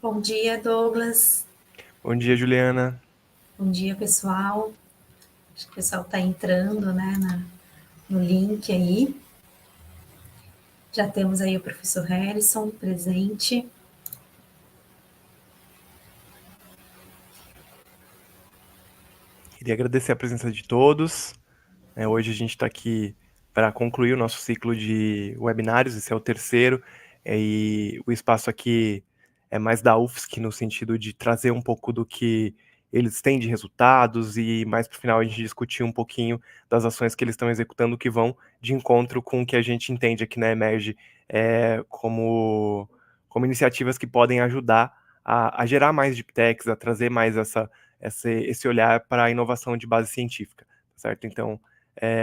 Bom dia, Douglas. Bom dia, Juliana. Bom dia, pessoal. Acho que o pessoal está entrando, né, no link aí. Já temos aí o professor Harrison presente. Queria agradecer a presença de todos. Hoje a gente está aqui para concluir o nosso ciclo de webinários, esse é o terceiro, e o espaço aqui é mais da UFSC, no sentido de trazer um pouco do que eles têm de resultados e mais para o final a gente discutir um pouquinho das ações que eles estão executando que vão de encontro com o que a gente entende aqui na Emerge como iniciativas que podem ajudar a gerar mais deep techs, a trazer mais esse olhar para a inovação de base científica, certo? Então,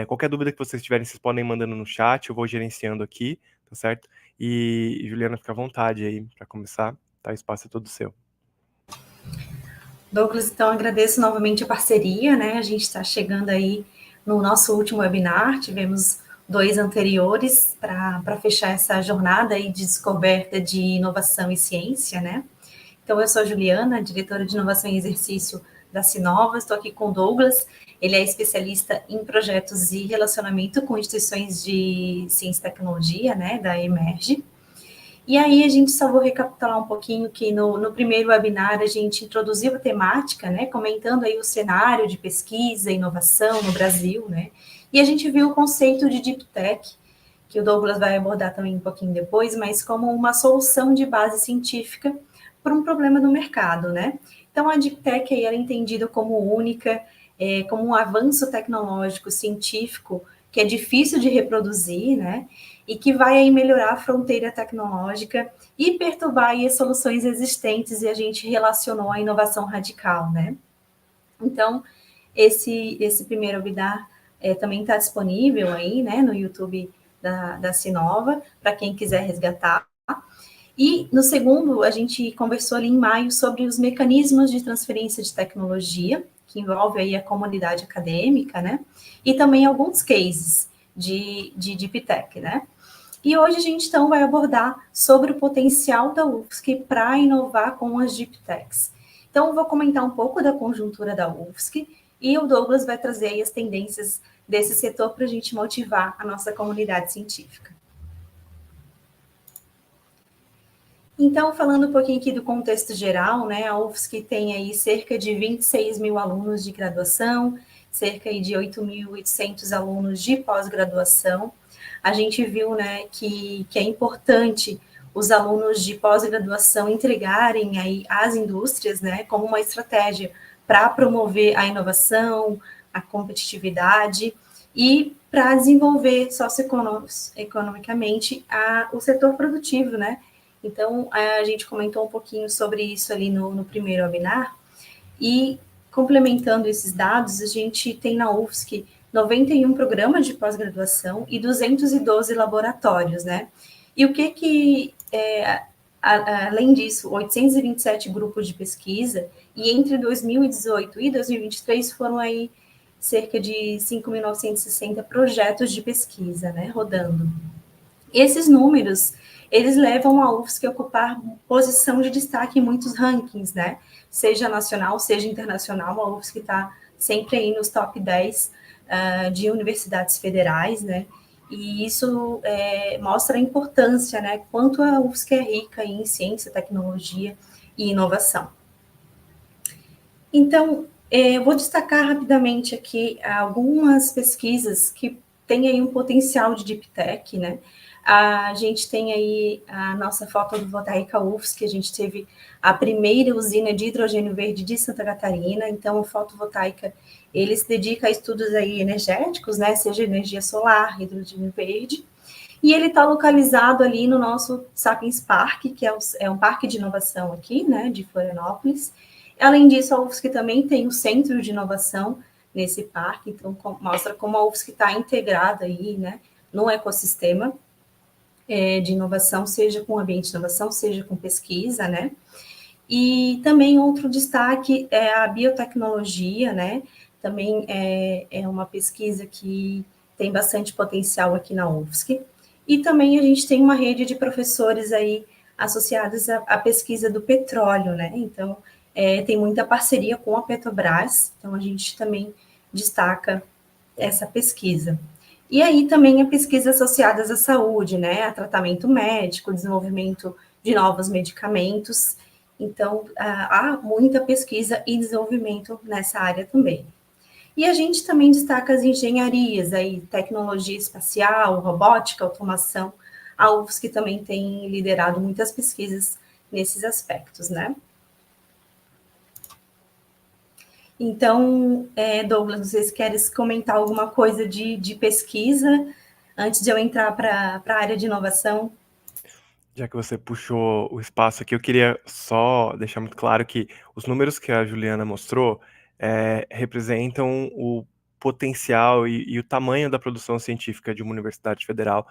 qualquer dúvida que vocês tiverem, vocês podem ir mandando no chat, eu vou gerenciando aqui, tá certo? E Juliana, fica à vontade aí para começar, tá? O espaço é todo seu. Douglas, então agradeço novamente a parceria, né? A gente está chegando aí no nosso último webinar, tivemos 2 anteriores para fechar essa jornada aí de descoberta de inovação e ciência, né? Então, eu sou a Juliana, diretora de inovação e exercício da Sinova, estou aqui com o Douglas, ele é especialista em projetos e relacionamento com instituições de ciência e tecnologia, né, da Emerge. E aí a gente só vou recapitular um pouquinho que no primeiro webinar a gente introduziu a temática, né, comentando aí o cenário de pesquisa e inovação no Brasil, né, e a gente viu o conceito de Deep Tech, que o Douglas vai abordar também um pouquinho depois, mas como uma solução de base científica para um problema do mercado, né? Então, a Deep Tech aí, ela é entendida como única, como um avanço tecnológico, científico, que é difícil de reproduzir, né? E que vai aí melhorar a fronteira tecnológica e perturbar aí as soluções existentes, e a gente relacionou a inovação radical, né? Então, esse primeiro webinar também está disponível aí, né, no YouTube da Sinova, para quem quiser resgatar. E no segundo, a gente conversou ali em maio sobre os mecanismos de transferência de tecnologia, que envolve aí a comunidade acadêmica, né? E também alguns cases de Deep Tech, né? E hoje a gente então vai abordar sobre o potencial da UFSC para inovar com as Deep Techs. Então, eu vou comentar um pouco da conjuntura da UFSC e o Douglas vai trazer aí as tendências desse setor para a gente motivar a nossa comunidade científica. Então, falando um pouquinho aqui do contexto geral, né, a UFSC tem aí cerca de 26 mil alunos de graduação, cerca de 8.800 alunos de pós-graduação. A gente viu, né, que é importante os alunos de pós-graduação entregarem aí às indústrias, né, como uma estratégia para promover a inovação, a competitividade e para desenvolver socioeconomicamente o setor produtivo, né? Então, a gente comentou um pouquinho sobre isso ali no primeiro webinar, e complementando esses dados, a gente tem na UFSC 91 programas de pós-graduação e 212 laboratórios, né? E o que além disso, 827 grupos de pesquisa, e entre 2018 e 2023 foram aí cerca de 5.960 projetos de pesquisa, né, rodando. Esses números, eles levam a UFSC a ocupar posição de destaque em muitos rankings, né? Seja nacional, seja internacional, a UFSC está sempre aí nos top 10 de universidades federais, né? E isso mostra a importância, né? Quanto a UFSC é rica em ciência, tecnologia e inovação. Então, eu vou destacar rapidamente aqui algumas pesquisas que têm aí um potencial de Deep Tech, né? A gente tem aí a nossa fotovoltaica UFSC, que a gente teve a primeira usina de hidrogênio verde de Santa Catarina. Então, a fotovoltaica, ele se dedica a estudos aí energéticos, né? Seja energia solar, hidrogênio verde. E ele está localizado ali no nosso Sapiens Park, que é um parque de inovação aqui, né? De Florianópolis. Além disso, a UFSC também tem um centro de inovação nesse parque, então mostra como a UFSC está integrada aí, né, no ecossistema de inovação, seja com ambiente de inovação, seja com pesquisa, né. E também outro destaque é a biotecnologia, né, também é uma pesquisa que tem bastante potencial aqui na UFSC. E também a gente tem uma rede de professores aí associadas à pesquisa do petróleo, né? Então, tem muita parceria com a Petrobras, então a gente também destaca essa pesquisa. E aí também a pesquisa associadas à saúde, né? A tratamento médico, desenvolvimento de novos medicamentos. Então, há muita pesquisa e desenvolvimento nessa área também. E a gente também destaca as engenharias, aí, tecnologia espacial, robótica, automação, a UFSC também tem liderado muitas pesquisas nesses aspectos, né? Então, Douglas, vocês querem comentar alguma coisa de pesquisa antes de eu entrar para a área de inovação? Já que você puxou o espaço aqui, eu queria só deixar muito claro que os números que a Juliana mostrou representam o potencial e o tamanho da produção científica de uma universidade federal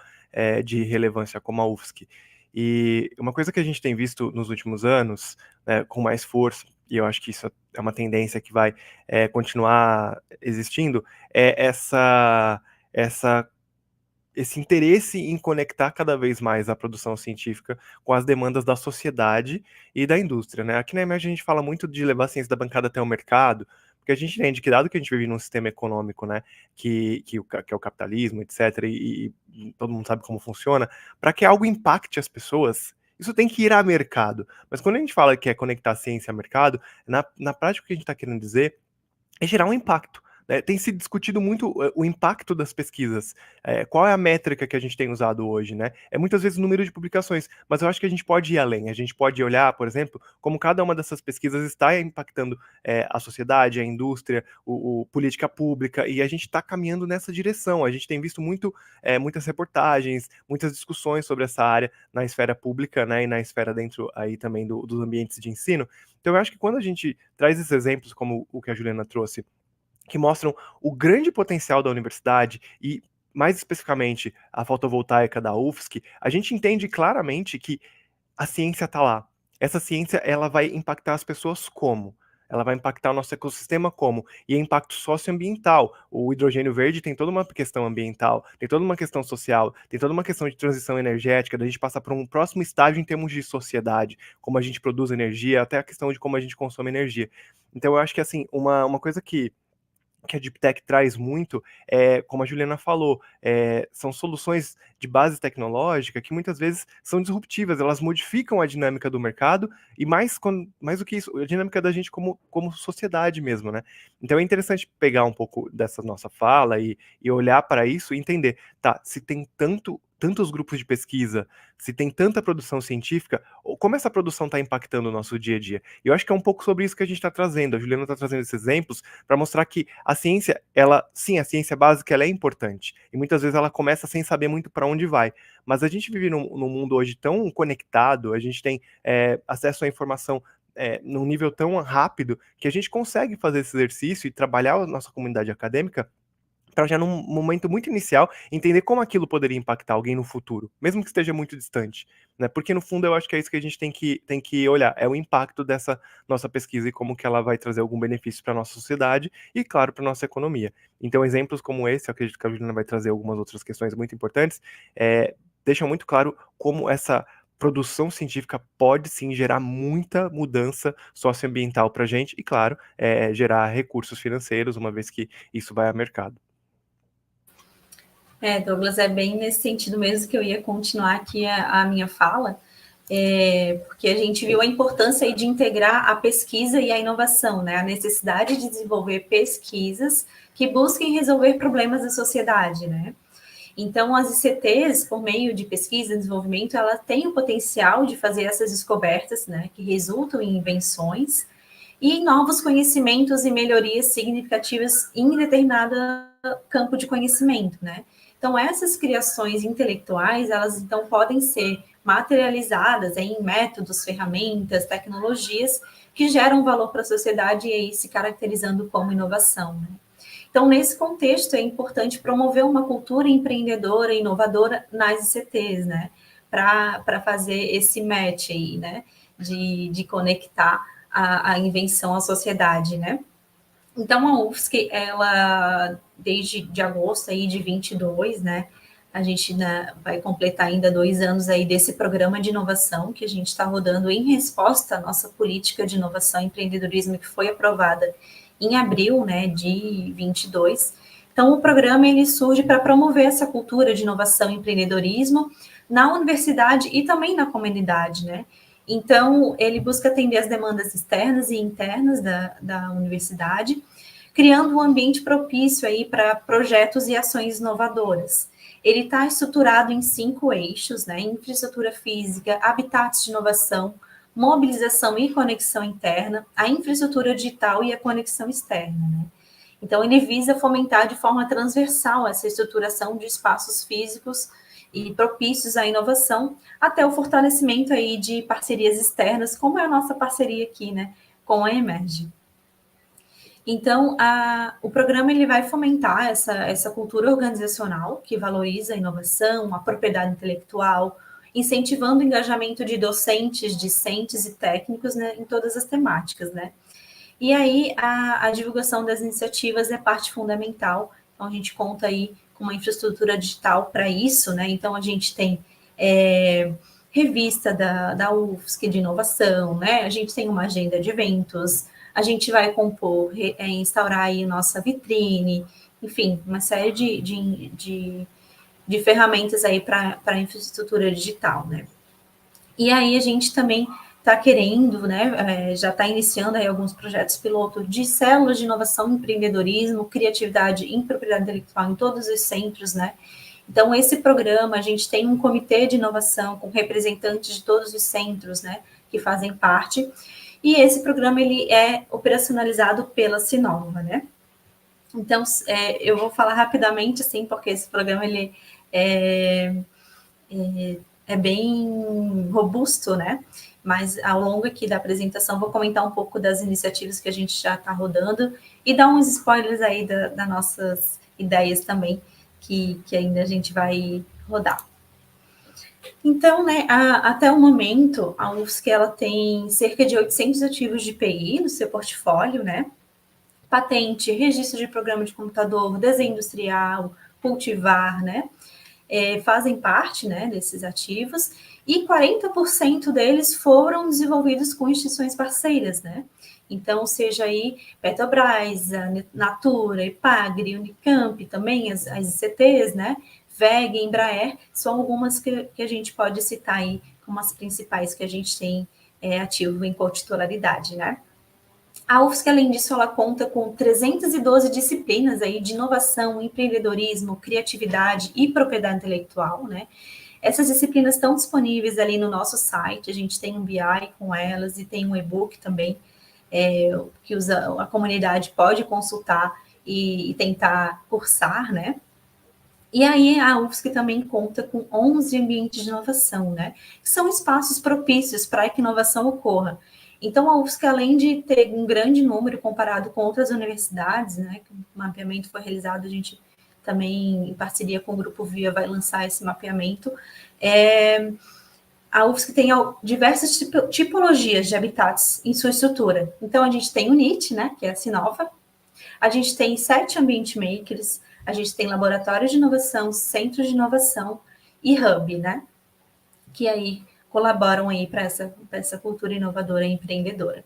de relevância como a UFSC. E uma coisa que a gente tem visto nos últimos anos, né, com mais força, e eu acho que isso é uma tendência que vai continuar existindo, é essa esse interesse em conectar cada vez mais a produção científica com as demandas da sociedade e da indústria, né? Aqui na Emerge a gente fala muito de levar a ciência da bancada até o mercado, porque a gente entende que dado que a gente vive num sistema econômico, né, que é o capitalismo, etc, e todo mundo sabe como funciona, para que algo impacte as pessoas, isso tem que ir a mercado. Mas quando a gente fala que é conectar a ciência a mercado, na prática o que a gente está querendo dizer é gerar um impacto. Né? Tem se discutido muito o impacto das pesquisas. Qual é a métrica que a gente tem usado hoje? Né? É muitas vezes o número de publicações, mas eu acho que a gente pode ir além. A gente pode olhar, por exemplo, como cada uma dessas pesquisas está impactando a sociedade, a indústria, política pública, e a gente está caminhando nessa direção. A gente tem visto muitas reportagens, muitas discussões sobre essa área na esfera pública, né, e na esfera dentro aí também dos ambientes de ensino. Então eu acho que quando a gente traz esses exemplos, como o que a Juliana trouxe, que mostram o grande potencial da universidade e, mais especificamente, a fotovoltaica da UFSC, a gente entende claramente que a ciência está lá. Essa ciência ela vai impactar as pessoas como? Ela vai impactar o nosso ecossistema como? E é impacto socioambiental. O hidrogênio verde tem toda uma questão ambiental, tem toda uma questão social, tem toda uma questão de transição energética, da gente passar para um próximo estágio em termos de sociedade, como a gente produz energia, até a questão de como a gente consome energia. Então eu acho que assim, uma coisa que a Deep Tech traz muito, como a Juliana falou, são soluções de base tecnológica que muitas vezes são disruptivas, elas modificam a dinâmica do mercado e mais do que isso, a dinâmica da gente como sociedade mesmo, né? Então é interessante pegar um pouco dessa nossa fala e olhar para isso e entender, tá, se tem tantos grupos de pesquisa, se tem tanta produção científica, como essa produção está impactando o nosso dia a dia? E eu acho que é um pouco sobre isso que a gente está trazendo. A Juliana está trazendo esses exemplos para mostrar que a ciência, sim, a ciência básica ela é importante. E muitas vezes ela começa sem saber muito para onde vai. Mas a gente vive num mundo hoje tão conectado, a gente tem acesso à informação num nível tão rápido que a gente consegue fazer esse exercício e trabalhar a nossa comunidade acadêmica para já num momento muito inicial entender como aquilo poderia impactar alguém no futuro, mesmo que esteja muito distante, né? Porque no fundo eu acho que é isso que a gente tem que olhar, é o impacto dessa nossa pesquisa e como que ela vai trazer algum benefício para nossa sociedade e claro para nossa economia. Então exemplos como esse, eu acredito que a Juliana vai trazer algumas outras questões muito importantes, deixam muito claro como essa produção científica pode sim gerar muita mudança socioambiental para a gente e, claro, gerar recursos financeiros, uma vez que isso vai a mercado. Douglas, é bem nesse sentido mesmo que eu ia continuar aqui a minha fala, porque a gente viu a importância aí de integrar a pesquisa e a inovação, né? A necessidade de desenvolver pesquisas que busquem resolver problemas da sociedade, né? Então, as ICTs, por meio de pesquisa e desenvolvimento, ela tem o potencial de fazer essas descobertas, né, que resultam em invenções e em novos conhecimentos e melhorias significativas em determinado campo de conhecimento, né? Então, essas criações intelectuais, elas então podem ser materializadas em métodos, ferramentas, tecnologias que geram valor para a sociedade e aí se caracterizando como inovação, né? Então, nesse contexto, é importante promover uma cultura empreendedora e inovadora nas ICTs, né? Para fazer esse match aí, né? De conectar a invenção à sociedade, né? Então, a UFSC, ela, desde de agosto aí de 22, né? A gente, né, vai completar ainda 2 anos aí desse programa de inovação que a gente está rodando em resposta à nossa política de inovação e empreendedorismo que foi aprovada em abril, né, de 22. Então, o programa ele surge para promover essa cultura de inovação e empreendedorismo na universidade e também na comunidade, né? Então, ele busca atender as demandas externas e internas da universidade, criando um ambiente propício aí para projetos e ações inovadoras. Ele está estruturado em 5 eixos, né? Infraestrutura física, habitats de inovação, mobilização e conexão interna, a infraestrutura digital e a conexão externa, né? Então, ele visa fomentar de forma transversal essa estruturação de espaços físicos e propícios à inovação, até o fortalecimento aí de parcerias externas, como é a nossa parceria aqui, né, com a Emerge. Então, o programa ele vai fomentar essa cultura organizacional que valoriza a inovação, a propriedade intelectual, incentivando o engajamento de docentes, discentes e técnicos, né, em todas as temáticas, né? E aí, a divulgação das iniciativas é parte fundamental. Então, a gente conta aí com uma infraestrutura digital para isso, né? Então, a gente tem revista da UFSC de inovação, né? A gente tem uma agenda de eventos, a gente vai compor, instaurar aí nossa vitrine, enfim, uma série de ferramentas aí para a infraestrutura digital, né? E aí a gente também está querendo, né, já está iniciando aí alguns projetos piloto de células de inovação, empreendedorismo, criatividade e propriedade intelectual em todos os centros, né? Então, esse programa, a gente tem um comitê de inovação com representantes de todos os centros, né, que fazem parte, e esse programa, ele é operacionalizado pela Sinova, né? Então, eu vou falar rapidamente, assim, porque esse programa, ele é bem robusto, né? Mas ao longo aqui da apresentação, vou comentar um pouco das iniciativas que a gente já está rodando e dar uns spoilers aí das nossas ideias também, que ainda a gente vai rodar. Então, né, até o momento, a UFSC ela tem cerca de 800 ativos de IPI no seu portfólio, né? Patente, registro de programa de computador, desenho industrial, cultivar, né? Fazem parte, né, desses ativos, e 40% deles foram desenvolvidos com instituições parceiras, né? Então, seja aí Petrobras, a Natura, Ipagre, Unicamp, também as ICTs, né? VEG, Embraer, são algumas que a gente pode citar aí como as principais que a gente tem ativo em cotitularidade, né? A UFSC, além disso, ela conta com 312 disciplinas aí de inovação, empreendedorismo, criatividade e propriedade intelectual, né? Essas disciplinas estão disponíveis ali no nosso site, a gente tem um BI com elas e tem um e-book também que a comunidade pode consultar e tentar cursar, né? E aí a UFSC também conta com 11 ambientes de inovação, né? Que são espaços propícios para que a inovação ocorra. Então, a UFSC, além de ter um grande número comparado com outras universidades, né, que o mapeamento foi realizado, a gente também, em parceria com o Grupo Via, vai lançar esse mapeamento, a UFSC tem diversas tipologias de habitats em sua estrutura. Então, a gente tem o NIT, né, que é a Sinova, a gente tem 7 ambiente makers, a gente tem laboratórios de inovação, centros de inovação e hub, né, que aí colaboram aí para essa cultura inovadora e empreendedora.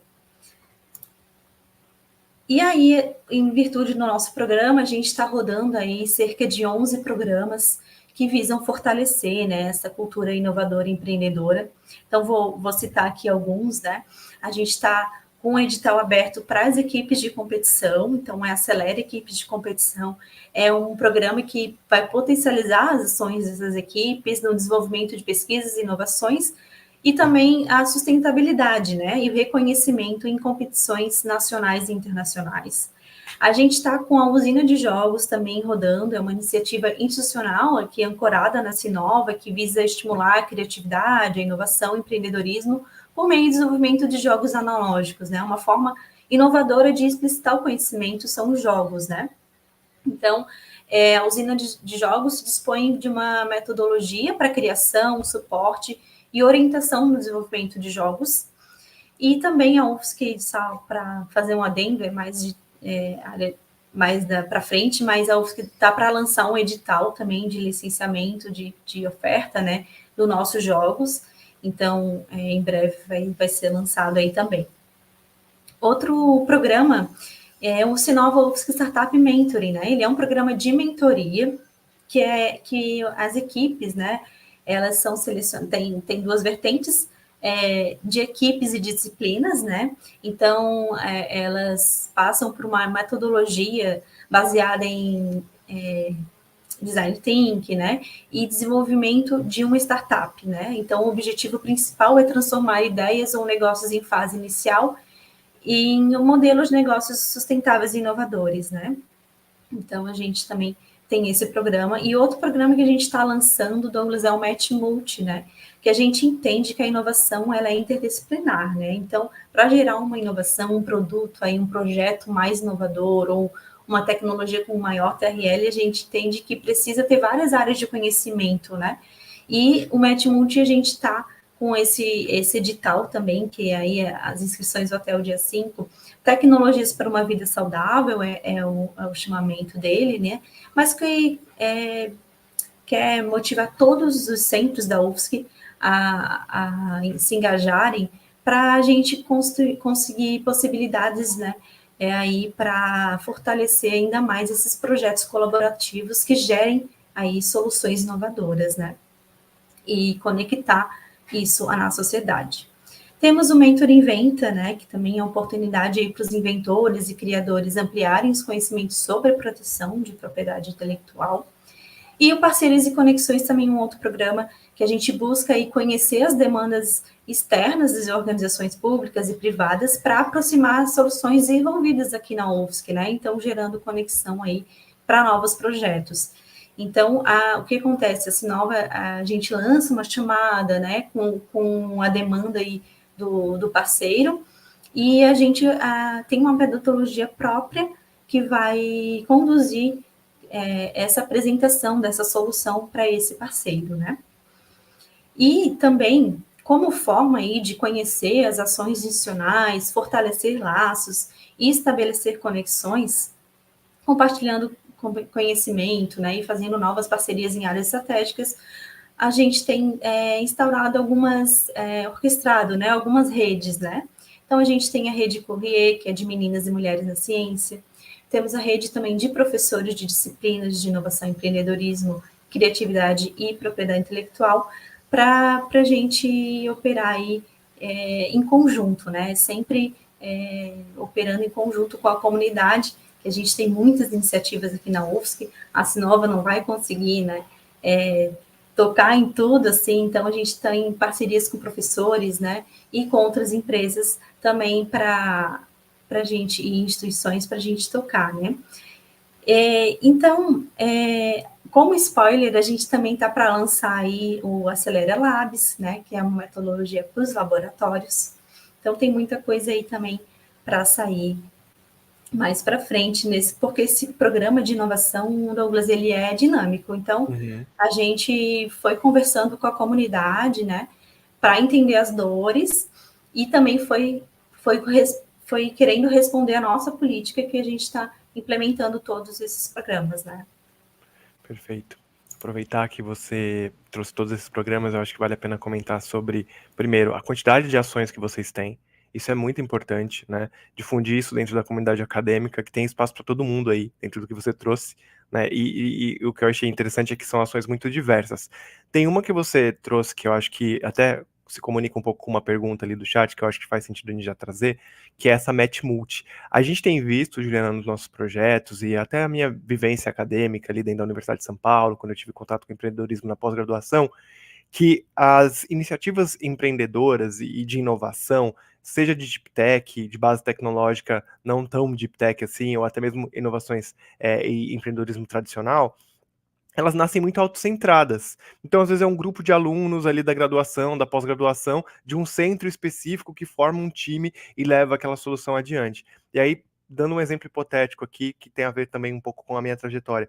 E aí, em virtude do nosso programa, a gente está rodando aí cerca de 11 programas que visam fortalecer, né, essa cultura inovadora e empreendedora. Então, vou citar aqui alguns, né? A gente está com um edital aberto para as equipes de competição, então é Acelera Equipes de Competição, é um programa que vai potencializar as ações dessas equipes no desenvolvimento de pesquisas e inovações, e também a sustentabilidade, né, e o reconhecimento em competições nacionais e internacionais. A gente está com a usina de jogos também rodando, é uma iniciativa institucional aqui ancorada na Sinova, que visa estimular a criatividade, a inovação, o empreendedorismo por meio do desenvolvimento de jogos analógicos, né? Uma forma inovadora de explicitar o conhecimento são os jogos, né? Então, a usina de jogos dispõe de uma metodologia para criação, suporte e orientação no desenvolvimento de jogos. E também a UFSC, para fazer um adendo, é mais de área mais para frente, mas a UFSC está para lançar um edital também de licenciamento de oferta, né, dos nossos jogos. Então, em breve vai ser lançado aí também. Outro programa é o Sinova UFSC Startup Mentoring, né? Ele é um programa de mentoria que as equipes, né? Elas são selecionadas, tem duas vertentes de equipes e disciplinas, né? Então, elas passam por uma metodologia baseada em design thinking, né? E desenvolvimento de uma startup, né? Então, o objetivo principal é transformar ideias ou negócios em fase inicial em modelos de negócios sustentáveis e inovadores, né? Então, a gente também tem esse programa. E outro programa que a gente está lançando, Douglas, é o Match Multi, né? Que a gente entende que a inovação ela é interdisciplinar, né? Então, para gerar uma inovação, um produto, aí, um projeto mais inovador ou uma tecnologia com maior TRL, a gente entende que precisa ter várias áreas de conhecimento, né? E o Match Multi a gente está com esse edital também, que aí as inscrições vão até o dia 5, Tecnologias para uma Vida Saudável é o chamamento dele, né? Mas que quer motivar todos os centros da UFSC a se engajarem para a gente conseguir possibilidades, né? Aí para fortalecer ainda mais esses projetos colaborativos que gerem aí soluções inovadoras, né? E conectar isso na sociedade. Temos o Mentor Inventa, né, que também é uma oportunidade para os inventores e criadores ampliarem os conhecimentos sobre a proteção de propriedade intelectual. E o Parceiros e Conexões também é um outro programa que a gente busca aí conhecer as demandas externas das organizações públicas e privadas para aproximar soluções desenvolvidas aqui na UFSC, né? Então, gerando conexão aí para novos projetos. Então, o que acontece? A gente lança uma chamada, né, com a demanda aí do parceiro, e a gente tem uma metodologia própria que vai conduzir essa apresentação dessa solução para esse parceiro, né? E também, como forma aí de conhecer as ações institucionais, fortalecer laços e estabelecer conexões, compartilhando conhecimento, né, e fazendo novas parcerias em áreas estratégicas, a gente tem instaurado orquestrado, né, algumas redes, né? Então, a gente tem a rede Courrier, que é de meninas e mulheres na ciência. Temos a rede também de professores de disciplinas de inovação, empreendedorismo, criatividade e propriedade intelectual, para a gente operar aí em conjunto, né? Sempre operando em conjunto com a comunidade, que a gente tem muitas iniciativas aqui na UFSC, a Sinova não vai conseguir, né? Tocar em tudo, assim, então a gente tem parcerias com professores, né, e com outras empresas também para a gente, e instituições para a gente tocar, né. Então, como spoiler, a gente também está para lançar aí o Acelera Labs, né, que é uma metodologia para os laboratórios. Então, tem muita coisa aí também para sair mais para frente porque esse programa de inovação, Douglas, ele é dinâmico. Então, a gente foi conversando com a comunidade, né, para entender as dores e também foi querendo responder a nossa política que a gente está implementando todos esses programas, né? Perfeito. Aproveitar que você trouxe todos esses programas, eu acho que vale a pena comentar sobre, primeiro, a quantidade de ações que vocês têm. Isso é muito importante, né? Difundir isso dentro da comunidade acadêmica, que tem espaço para todo mundo aí, dentro do que você trouxe, né? E o que eu achei interessante é que são ações muito diversas. Tem uma que você trouxe que eu acho que até se comunica um pouco com uma pergunta ali do chat, que eu acho que faz sentido a gente já trazer, que é essa Match Multi. A gente tem visto, Juliana, nos nossos projetos e até a minha vivência acadêmica ali dentro da Universidade de São Paulo, quando eu tive contato com empreendedorismo na pós-graduação, que as iniciativas empreendedoras e de inovação, seja de deep tech, de base tecnológica, não tão deep tech assim, ou até mesmo inovações e empreendedorismo tradicional, elas nascem muito autocentradas. Então, às vezes, é um grupo de alunos ali da graduação, da pós-graduação, de um centro específico que forma um time e leva aquela solução adiante. E aí, dando um exemplo hipotético aqui, que tem a ver também um pouco com a minha trajetória.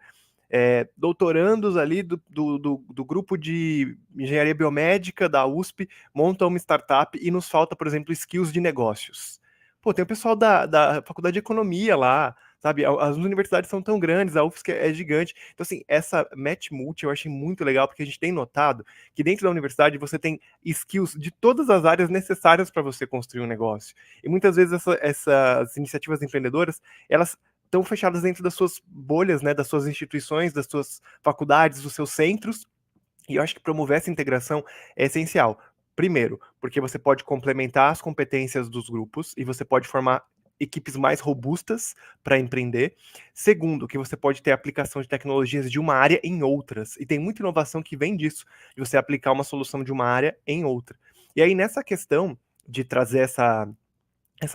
Doutorandos ali do grupo de engenharia biomédica da USP montam uma startup e nos falta, por exemplo, skills de negócios. Pô, tem o pessoal da faculdade de economia lá, sabe? As universidades são tão grandes, a UFSC é gigante. Então, assim, essa Match Multi eu achei muito legal, porque a gente tem notado que dentro da universidade você tem skills de todas as áreas necessárias para você construir um negócio. E muitas vezes essas iniciativas empreendedoras, elas estão fechadas dentro das suas bolhas, né, das suas instituições, das suas faculdades, dos seus centros, e eu acho que promover essa integração é essencial. Primeiro, porque você pode complementar as competências dos grupos e você pode formar equipes mais robustas para empreender. Segundo, que você pode ter aplicação de tecnologias de uma área em outras. E tem muita inovação que vem disso, de você aplicar uma solução de uma área em outra. E aí, nessa questão de trazer essa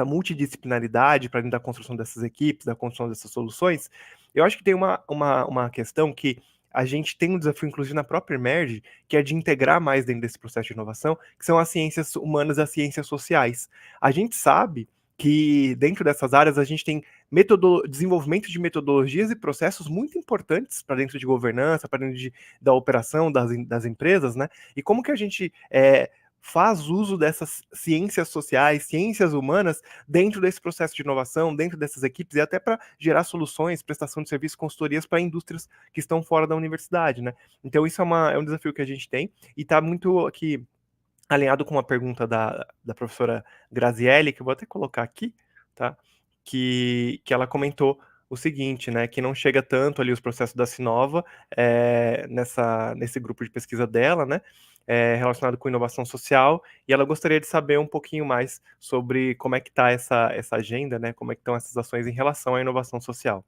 multidisciplinaridade para dentro da construção dessas equipes, da construção dessas soluções, eu acho que tem uma questão que a gente tem um desafio, inclusive, na própria Emerge, que é de integrar mais dentro desse processo de inovação, que são as ciências humanas e as ciências sociais. A gente sabe que dentro dessas áreas a gente tem desenvolvimento de metodologias e processos muito importantes para dentro de governança, para dentro da operação das empresas, né? E como que a gente faz uso dessas ciências sociais, ciências humanas, dentro desse processo de inovação, dentro dessas equipes, e até para gerar soluções, prestação de serviços, consultorias para indústrias que estão fora da universidade, né? Então, isso é um desafio que a gente tem, e está muito aqui alinhado com uma pergunta da professora Grazielli, que eu vou até colocar aqui, tá? Que ela comentou o seguinte, né, que não chega tanto ali os processos da Sinova nesse grupo de pesquisa dela, né, relacionado com inovação social, e ela gostaria de saber um pouquinho mais sobre como é que está essa agenda, né, como é que estão essas ações em relação à inovação social.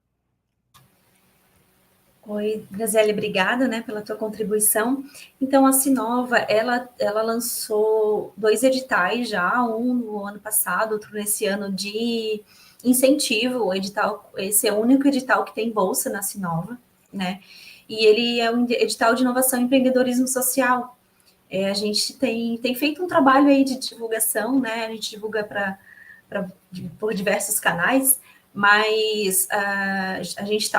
Oi, Graziele, obrigada, né, pela tua contribuição. Então, a Sinova, ela lançou 2 editais já, um no ano passado, outro nesse ano, de incentivo. O edital, esse é o único edital que tem bolsa na Sinova, né, e ele é um edital de inovação e empreendedorismo social. A gente tem feito um trabalho aí de divulgação, né, a gente divulga por diversos canais, mas a gente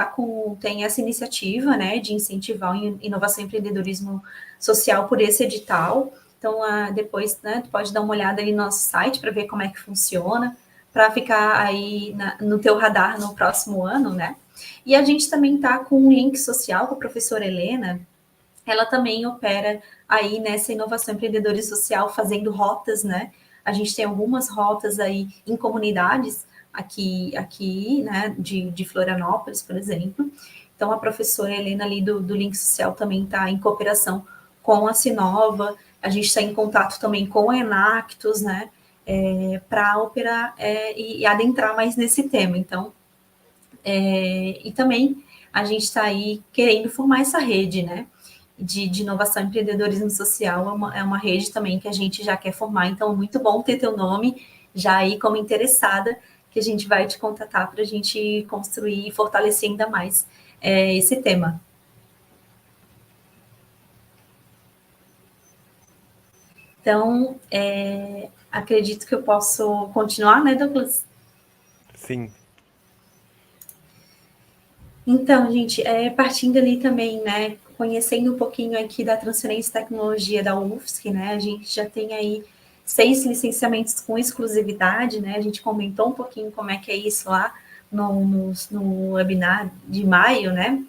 tem essa iniciativa, né, de incentivar inovação e empreendedorismo social por esse edital. Então, depois, né, tu pode dar uma olhada aí no nosso site para ver como é que funciona, para ficar aí no teu radar no próximo ano, né? E a gente também está com um link social com a professora Helena. Ela também opera aí nessa inovação empreendedorismo social, fazendo rotas, né? A gente tem algumas rotas aí em comunidades aqui, né, de Florianópolis, por exemplo. Então, a professora Helena ali do Link Social também está em cooperação com a Sinova. A gente está em contato também com a Enactus, né, para operar e adentrar mais nesse tema. Então, e também a gente está aí querendo formar essa rede, né, de inovação e empreendedorismo social. É uma rede também que a gente já quer formar. Então, é muito bom ter teu nome já aí como interessada, que a gente vai te contatar para a gente construir e fortalecer ainda mais esse tema. Então, acredito que eu posso continuar, né, Douglas? Sim. Então, gente, partindo ali também, né, conhecendo um pouquinho aqui da transferência de tecnologia da UFSC, né, a gente já tem aí 6 licenciamentos com exclusividade, né, a gente comentou um pouquinho como é que é isso lá no webinar de maio, né.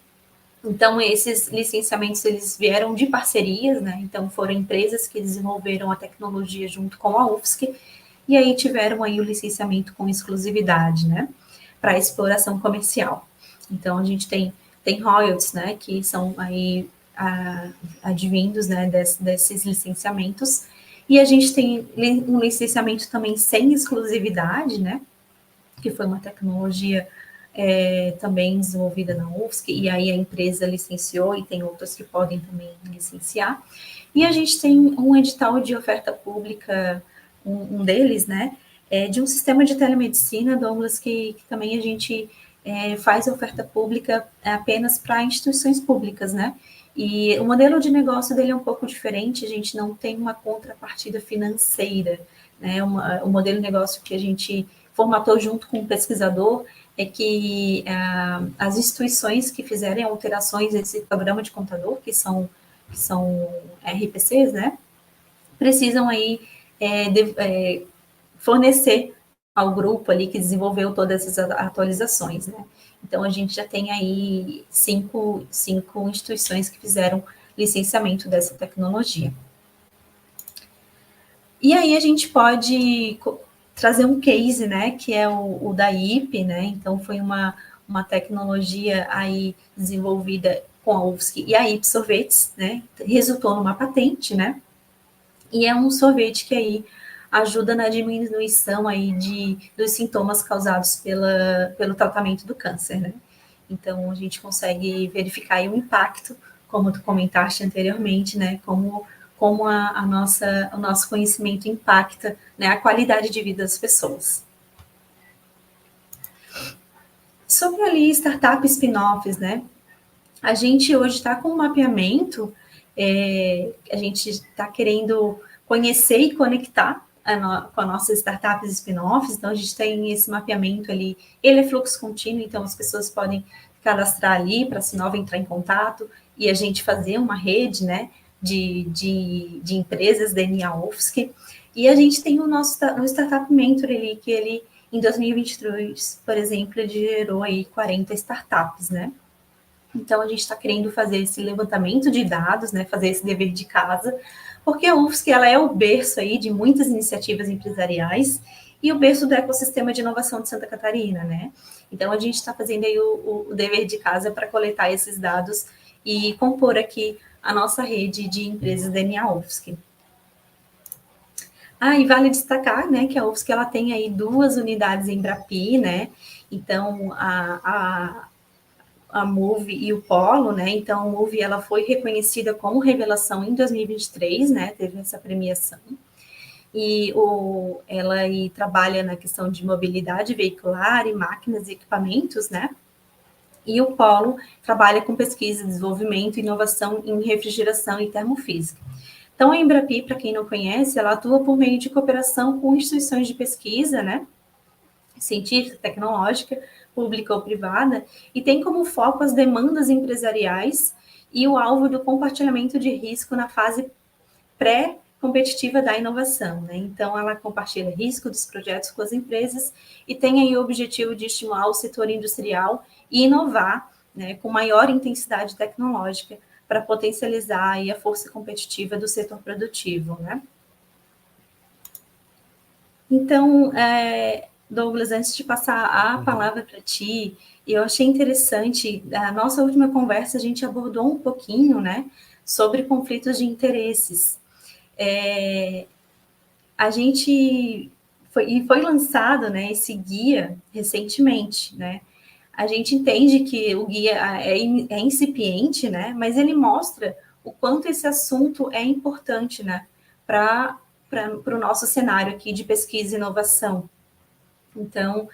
Então, esses licenciamentos, eles vieram de parcerias, né, então foram empresas que desenvolveram a tecnologia junto com a UFSC, e aí tiveram aí o licenciamento com exclusividade, né, para exploração comercial. Então, a gente tem royalties, né, que são aí advindos, né, desses licenciamentos, e a gente tem um licenciamento também sem exclusividade, né, que foi uma tecnologia também desenvolvida na UFSC, e aí a empresa licenciou, e tem outras que podem também licenciar. E a gente tem um edital de oferta pública, um deles, né, de um sistema de telemedicina, Douglas, que também a gente faz oferta pública apenas para instituições públicas, né? E o modelo de negócio dele é um pouco diferente, a gente não tem uma contrapartida financeira, né? O modelo de negócio que a gente formatou junto com o pesquisador é que as instituições que fizerem alterações nesse programa de contador, que são RPCs, né? Precisam aí fornecer ao grupo ali que desenvolveu todas essas atualizações, né? Então, a gente já tem aí cinco instituições que fizeram licenciamento dessa tecnologia. E aí a gente pode trazer um case, né, que é o da IP, né? Então, foi uma tecnologia aí desenvolvida com a UFSC e a IP Sorvetes, né? Resultou numa patente, né? E é um sorvete que aí ajuda na diminuição aí dos sintomas causados pelo tratamento do câncer, né? Então, a gente consegue verificar aí o impacto, como tu comentaste anteriormente, né? Como o nosso conhecimento impacta, né, a qualidade de vida das pessoas. Sobre ali startup spin-offs, né? A gente hoje está com um mapeamento, a gente está querendo conhecer e conectar com as nossas startups spin-offs, então a gente tem esse mapeamento ali, ele é fluxo contínuo, então as pessoas podem cadastrar ali para a Sinova entrar em contato e a gente fazer uma rede, né, de empresas DNA UFSC, e a gente tem o nosso Startup Mentor ali, que ele, em 2023, por exemplo, ele gerou aí 40 startups, né? Então, a gente está querendo fazer esse levantamento de dados, né, fazer esse dever de casa, porque a UFSC ela é o berço aí de muitas iniciativas empresariais e o berço do ecossistema de inovação de Santa Catarina, né? Então, a gente está fazendo aí o dever de casa para coletar esses dados e compor aqui a nossa rede de empresas DNA UFSC. E vale destacar, né, que a UFSC ela tem aí 2 unidades em Brapi, né? Então, a MOVE e o Polo, né? Então, a MOVE ela foi reconhecida como revelação em 2023, né? Teve essa premiação. E ela aí trabalha na questão de mobilidade veicular e máquinas e equipamentos, né? E o Polo trabalha com pesquisa, desenvolvimento e inovação em refrigeração e termofísica. Então, a Embrapi, para quem não conhece, ela atua por meio de cooperação com instituições de pesquisa, né? Científica, tecnológica, pública ou privada, e tem como foco as demandas empresariais e o alvo do compartilhamento de risco na fase pré-competitiva da inovação, né? Então, ela compartilha risco dos projetos com as empresas e tem aí o objetivo de estimular o setor industrial e inovar, né, com maior intensidade tecnológica para potencializar aí a força competitiva do setor produtivo, né? Então, Douglas, antes de passar a palavra para ti, eu achei interessante, a nossa última conversa a gente abordou um pouquinho, né, sobre conflitos de interesses. A gente foi lançado, né, esse guia recentemente, né? A gente entende que o guia é incipiente, né, mas ele mostra o quanto esse assunto é importante, né, para o nosso cenário aqui de pesquisa e inovação. Então,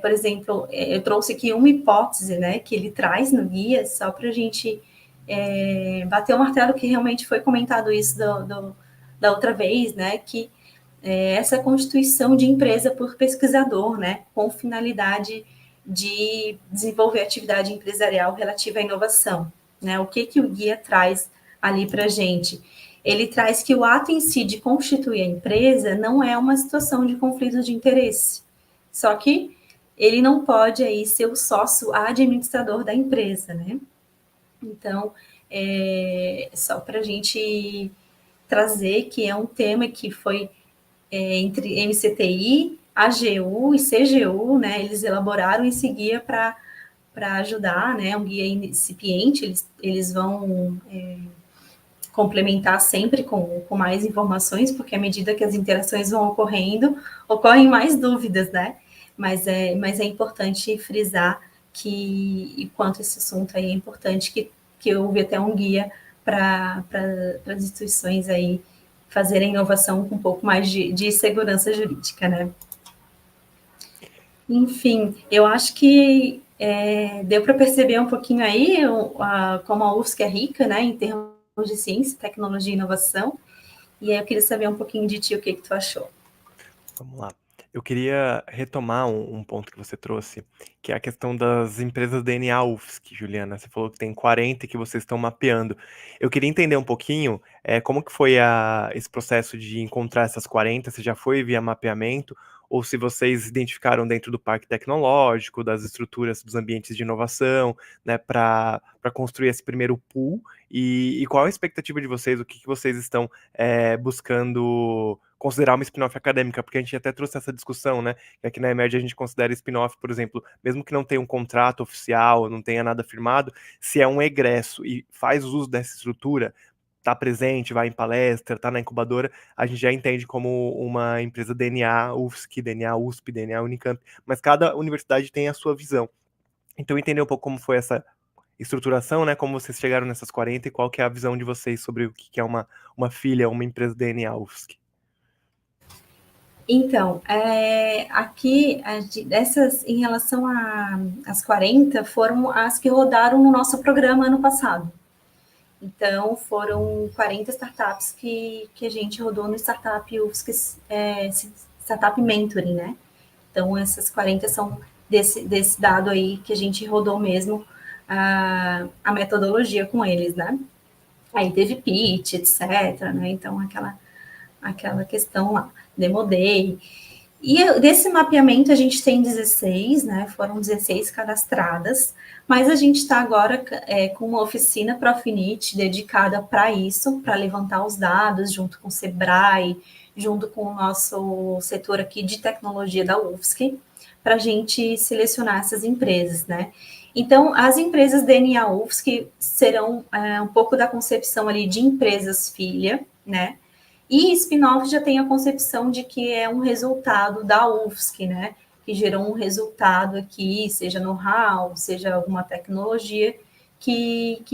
por exemplo, eu trouxe aqui uma hipótese, né, que ele traz no guia, só para a gente bater o martelo, que realmente foi comentado isso da outra vez, né, que essa constituição de empresa por pesquisador, né, com finalidade de desenvolver atividade empresarial relativa à inovação, né, o que o guia traz ali para a gente? Ele traz que o ato em si de constituir a empresa não é uma situação de conflito de interesse, só que ele não pode aí ser o sócio administrador da empresa, né? Então, só para a gente trazer que é um tema que foi entre MCTI, AGU e CGU, né? Eles elaboraram esse guia para ajudar, né? Um guia incipiente, eles vão complementar sempre com mais informações, porque à medida que as interações vão ocorrendo, ocorrem mais dúvidas, né? Mas é importante frisar que, quanto esse assunto aí é importante, que houve até um guia para as instituições aí fazerem inovação com um pouco mais de segurança jurídica, né? Enfim, eu acho que deu para perceber um pouquinho aí como a UFSC é rica, né, em termos de ciência, tecnologia e inovação. E aí eu queria saber um pouquinho de ti, o que tu achou. Vamos lá. Eu queria retomar um ponto que você trouxe, que é a questão das empresas DNA UFSC, Juliana. Você falou que tem 40 que vocês estão mapeando. Eu queria entender um pouquinho como que foi esse processo de encontrar essas 40. Você já foi via mapeamento ou se vocês identificaram dentro do parque tecnológico, das estruturas dos ambientes de inovação, né, para construir esse primeiro pool, e qual a expectativa de vocês, o que vocês estão buscando considerar uma spin-off acadêmica, porque a gente até trouxe essa discussão, né, que aqui na Emerge a gente considera spin-off, por exemplo, mesmo que não tenha um contrato oficial, não tenha nada firmado, se é um egresso e faz uso dessa estrutura, está presente, vai em palestra, está na incubadora, a gente já entende como uma empresa DNA UFSC, DNA USP, DNA Unicamp, mas cada universidade tem a sua visão. Então, entender um pouco como foi essa estruturação, né, como vocês chegaram nessas 40 e qual que é a visão de vocês sobre o que é uma filha, uma empresa DNA UFSC. Então, aqui, em relação às 40, foram as que rodaram no nosso programa ano passado. Então, foram 40 startups que a gente rodou no Startup UFSC, Startup Mentoring, né? Então, essas 40 são desse dado aí que a gente rodou mesmo a metodologia com eles, né? Aí teve pitch, etc, né? Então, aquela questão lá, Demo Day. E desse mapeamento a gente tem 16, né? Foram 16 cadastradas, mas a gente está agora com uma oficina Profinit dedicada para isso, para levantar os dados junto com o Sebrae, junto com o nosso setor aqui de tecnologia da UFSC, para a gente selecionar essas empresas, né? Então, as empresas DNA UFSC serão um pouco da concepção ali de empresas filha, né? E spin-off já tem a concepção de que é um resultado da UFSC, né? Que gerou um resultado aqui, seja know-how, seja alguma tecnologia que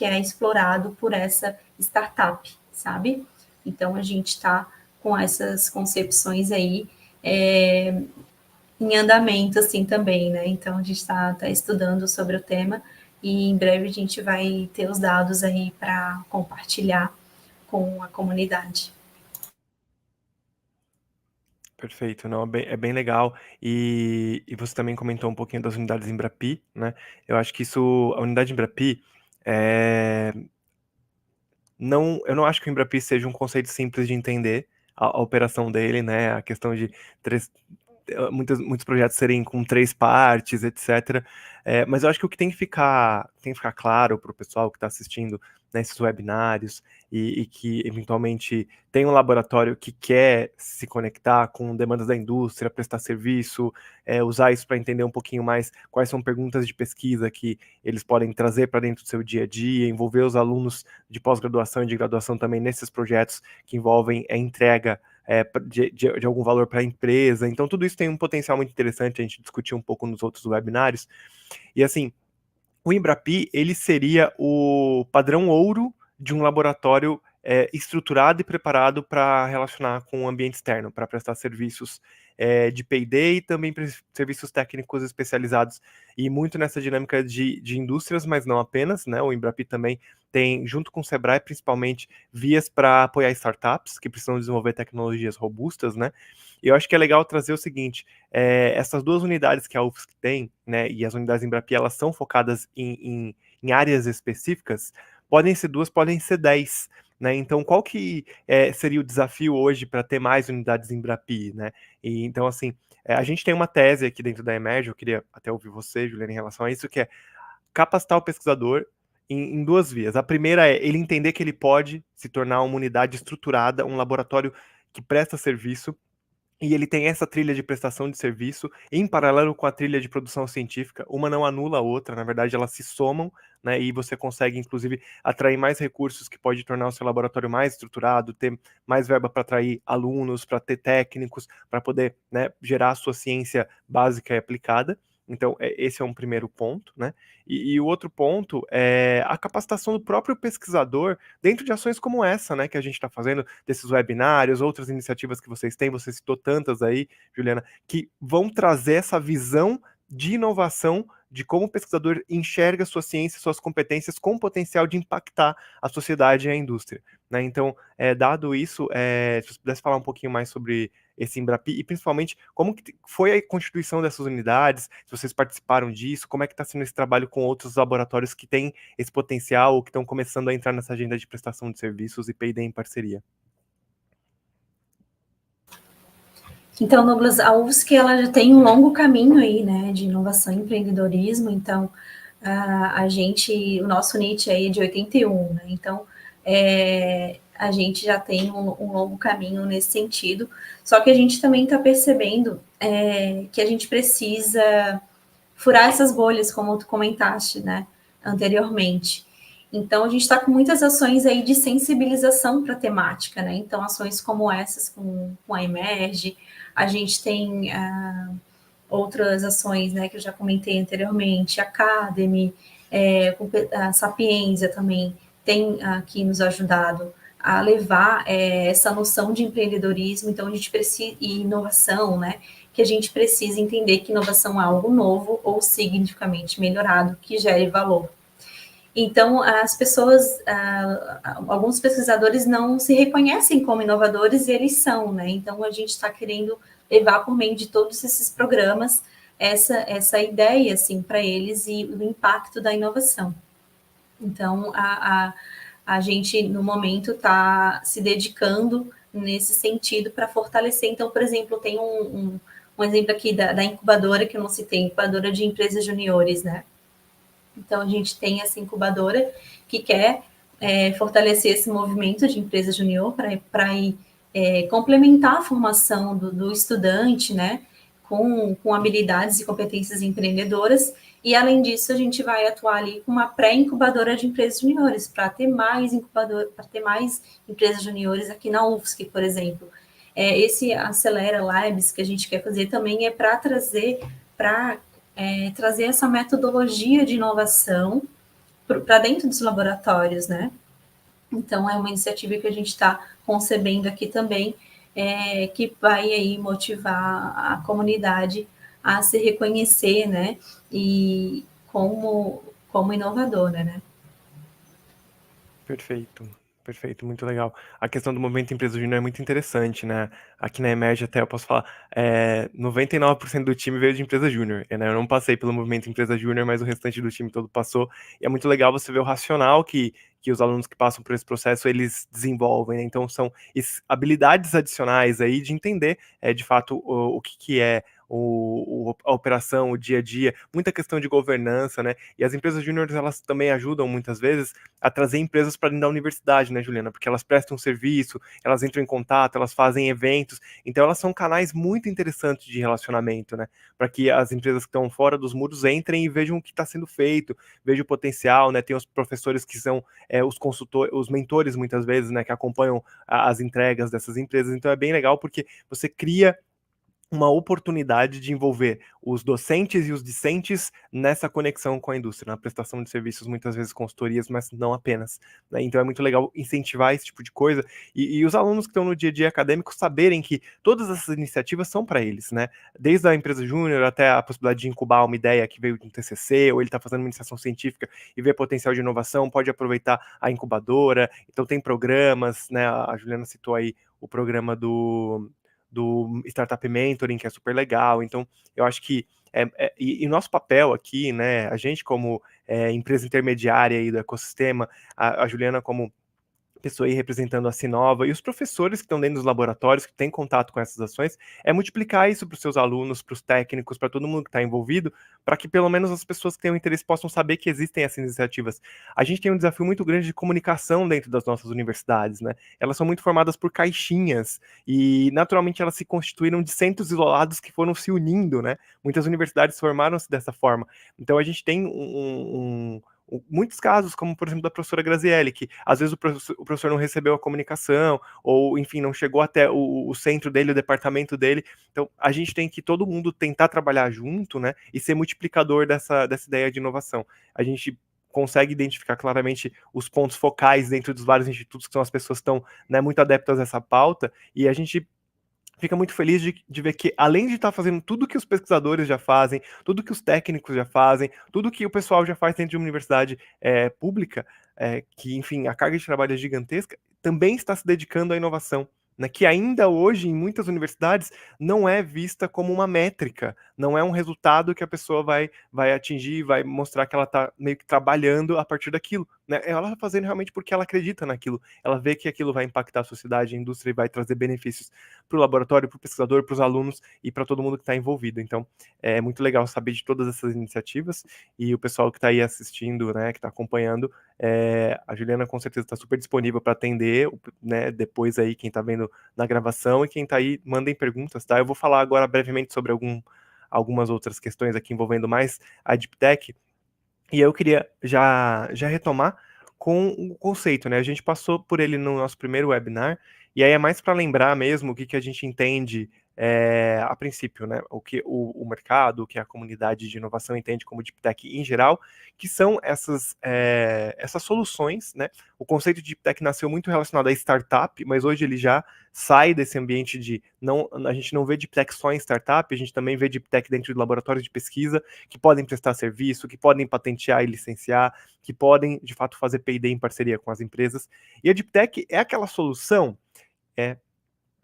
é explorado por essa startup, sabe? Então a gente está com essas concepções aí em andamento assim também, né? Então a gente está estudando sobre o tema e em breve a gente vai ter os dados aí para compartilhar com a comunidade. Perfeito, não, é bem legal. E você também comentou um pouquinho das unidades Embrapi, né? Eu acho que isso, a unidade Embrapi, eu não acho que o Embrapi seja um conceito simples de entender a operação dele, né? A questão de muitos projetos serem com 3 partes, etc. Mas eu acho que o que tem que ficar claro para o pessoal que está assistindo nesses webinários e que eventualmente tem um laboratório que quer se conectar com demandas da indústria, prestar serviço, usar isso para entender um pouquinho mais quais são perguntas de pesquisa que eles podem trazer para dentro do seu dia a dia, envolver os alunos de pós-graduação e de graduação também nesses projetos que envolvem a entrega de algum valor para a empresa. Então, tudo isso tem um potencial muito interessante, a gente discutiu um pouco nos outros webinários. E assim, o Embrapi, ele seria o padrão ouro de um laboratório estruturado e preparado para relacionar com o ambiente externo, para prestar serviços de P&D e também serviços técnicos especializados, e muito nessa dinâmica de indústrias, mas não apenas, né? O Embrapi também tem, junto com o Sebrae, principalmente, vias para apoiar startups que precisam desenvolver tecnologias robustas, né? E eu acho que é legal trazer o seguinte, essas duas unidades que a UFSC tem, né, e as unidades Embrapi, elas são focadas em áreas específicas, podem ser 2, podem ser 10, né? Então, qual que seria o desafio hoje para ter mais unidades Embrapi, né? E, então, assim, a gente tem uma tese aqui dentro da Emerge, eu queria até ouvir você, Juliana, em relação a isso, que é capacitar o pesquisador em 2 vias. A primeira é ele entender que ele pode se tornar uma unidade estruturada, um laboratório que presta serviço, e ele tem essa trilha de prestação de serviço em paralelo com a trilha de produção científica. Uma não anula a outra, na verdade elas se somam, né? E você consegue, inclusive, atrair mais recursos que pode tornar o seu laboratório mais estruturado, ter mais verba para atrair alunos, para ter técnicos, para poder, né, gerar a sua ciência básica e aplicada. Então, esse é um primeiro ponto, né? E o outro ponto é a capacitação do próprio pesquisador dentro de ações como essa, né, que a gente está fazendo, desses webinários, outras iniciativas que vocês têm, você citou tantas aí, Juliana, que vão trazer essa visão de inovação, de como o pesquisador enxerga sua ciência, suas competências com potencial de impactar a sociedade e a indústria, né? Então, dado isso, se você pudesse falar um pouquinho mais sobre esse Embrapi e principalmente como que foi a constituição dessas unidades, se vocês participaram disso, como é que está sendo esse trabalho com outros laboratórios que têm esse potencial ou que estão começando a entrar nessa agenda de prestação de serviços e P&D em parceria. Então, Douglas, a UFSC ela já tem um longo caminho aí, né, de inovação e empreendedorismo. Então, o nosso NIT aí é de 81, né? Então, a gente já tem um longo caminho nesse sentido. Só que a gente também está percebendo que a gente precisa furar essas bolhas, como tu comentaste, né, anteriormente. Então, a gente está com muitas ações aí de sensibilização para a temática, né? Então, ações como essas com a Emerge, a gente tem outras ações, né, que eu já comentei anteriormente, a Academy, a Sapiência também tem aqui nos ajudado a levar essa noção de empreendedorismo, então a gente precisa, e inovação, né, que a gente precisa entender que inovação é algo novo ou significativamente melhorado que gere valor. Então, as pessoas, alguns pesquisadores não se reconhecem como inovadores e eles são, né? Então, a gente está querendo levar por meio de todos esses programas essa ideia, assim, para eles e o impacto da inovação. Então, a gente, no momento, está se dedicando nesse sentido para fortalecer. Então, por exemplo, tem um exemplo aqui da incubadora, que eu não citei, incubadora de empresas juniores, né? Então, a gente tem essa incubadora que quer fortalecer esse movimento de empresa junior para ir complementar a formação do estudante, né, com habilidades e competências empreendedoras. E, além disso, a gente vai atuar ali com uma pré-incubadora de empresas juniores, para ter mais empresas juniores aqui na UFSC, por exemplo. Esse Acelera Labs que a gente quer fazer também é para trazer essa metodologia de inovação para dentro dos laboratórios, né? Então, é uma iniciativa que a gente está concebendo aqui também, que vai aí motivar a comunidade a se reconhecer, né? E como inovadora, né? Perfeito, perfeito, muito legal. A questão do movimento Empresa Júnior é muito interessante, né? Aqui na Emerge até eu posso falar, 99% do time veio de Empresa Júnior, né? Eu não passei pelo movimento Empresa Júnior, mas o restante do time todo passou. E é muito legal você ver o racional que os alunos que passam por esse processo, eles desenvolvem, né? Então são habilidades adicionais aí de entender, de fato, o que é a operação, o dia a dia, muita questão de governança, né? E as empresas júniores, elas também ajudam muitas vezes a trazer empresas para dentro da universidade, né, Juliana? Porque elas prestam serviço, elas entram em contato, elas fazem eventos, então elas são canais muito interessantes de relacionamento, né? Para que as empresas que estão fora dos muros entrem e vejam o que está sendo feito, vejam o potencial, né? Tem os professores que são os consultores, os mentores muitas vezes, né, que acompanham as entregas dessas empresas, então é bem legal porque você cria uma oportunidade de envolver os docentes e os discentes nessa conexão com a indústria, na prestação de serviços, muitas vezes consultorias, mas não apenas, né? Então é muito legal incentivar esse tipo de coisa e os alunos que estão no dia a dia acadêmico saberem que todas essas iniciativas são para eles, né? Desde a empresa júnior até a possibilidade de incubar uma ideia que veio de um TCC, ou ele está fazendo uma iniciação científica e vê potencial de inovação, pode aproveitar a incubadora. Então tem programas, né? A Juliana citou aí o programa do Startup Mentoring, que é super legal. Então, eu acho que e nosso papel aqui, né, a gente como empresa intermediária aí do ecossistema, a Juliana como pessoa aí representando a Sinova e os professores que estão dentro dos laboratórios, que têm contato com essas ações, é multiplicar isso para os seus alunos, para os técnicos, para todo mundo que está envolvido, para que pelo menos as pessoas que têm o interesse possam saber que existem essas iniciativas. A gente tem um desafio muito grande de comunicação dentro das nossas universidades, né? Elas são muito formadas por caixinhas e naturalmente elas se constituíram de centros isolados que foram se unindo, né? Muitas universidades formaram-se dessa forma. Então a gente tem muitos casos, como por exemplo da professora Grazielli, que às vezes o professor não recebeu a comunicação, ou enfim, não chegou até o centro dele, o departamento dele. Então, a gente tem que todo mundo tentar trabalhar junto, né, e ser multiplicador dessa ideia de inovação. A gente consegue identificar claramente os pontos focais dentro dos vários institutos, que são as pessoas que estão, né, muito adeptas a essa pauta, e a gente fica muito feliz de ver que, além de estar fazendo tudo que os pesquisadores já fazem, tudo que os técnicos já fazem, tudo que o pessoal já faz dentro de uma universidade pública, que, enfim, a carga de trabalho é gigantesca, também está se dedicando à inovação, né, que ainda hoje, em muitas universidades, não é vista como uma métrica, não é um resultado que a pessoa vai atingir, vai mostrar que ela está meio que trabalhando a partir daquilo, né? Ela está fazendo realmente porque ela acredita naquilo, ela vê que aquilo vai impactar a sociedade, a indústria e vai trazer benefícios para o laboratório, para o pesquisador, para os alunos e para todo mundo que está envolvido. Então, é muito legal saber de todas essas iniciativas e o pessoal que está aí assistindo, né, que está acompanhando, a Juliana com certeza está super disponível para atender, né, depois aí quem está vendo na gravação e quem está aí, mandem perguntas, tá? Eu vou falar agora brevemente sobre algumas outras questões aqui envolvendo mais a Deep Tech, e eu queria já retomar com o conceito, né? A gente passou por ele no nosso primeiro webinar, e aí é mais para lembrar mesmo o que a gente entende a princípio, né? O que o mercado, o que a comunidade de inovação entende como Deep Tech em geral, que são essas soluções, né? O conceito de Deep Tech nasceu muito relacionado a startup, mas hoje ele já sai desse ambiente de a gente não vê Deep Tech só em startup, a gente também vê Deep Tech dentro de laboratórios de pesquisa que podem prestar serviço, que podem patentear e licenciar, que podem, de fato, fazer P&D em parceria com as empresas. E a Deep Tech é aquela solução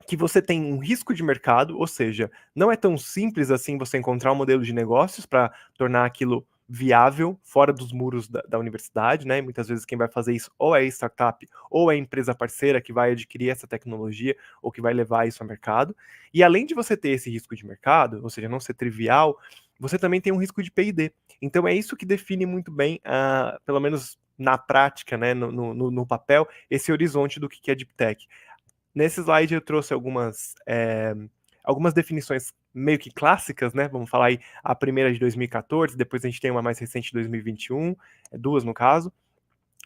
que você tem um risco de mercado, ou seja, não é tão simples assim você encontrar um modelo de negócios para tornar aquilo viável fora dos muros da universidade, né? Muitas vezes quem vai fazer isso ou é startup ou é empresa parceira que vai adquirir essa tecnologia ou que vai levar isso ao mercado. E além de você ter esse risco de mercado, ou seja, não ser trivial, você também tem um risco de P&D. Então é isso que define muito bem, pelo menos na prática, né, no papel, esse horizonte do que é Deep Tech. Nesse slide eu trouxe algumas definições meio que clássicas, né? Vamos falar aí a primeira de 2014, depois a gente tem uma mais recente de 2021, duas no caso.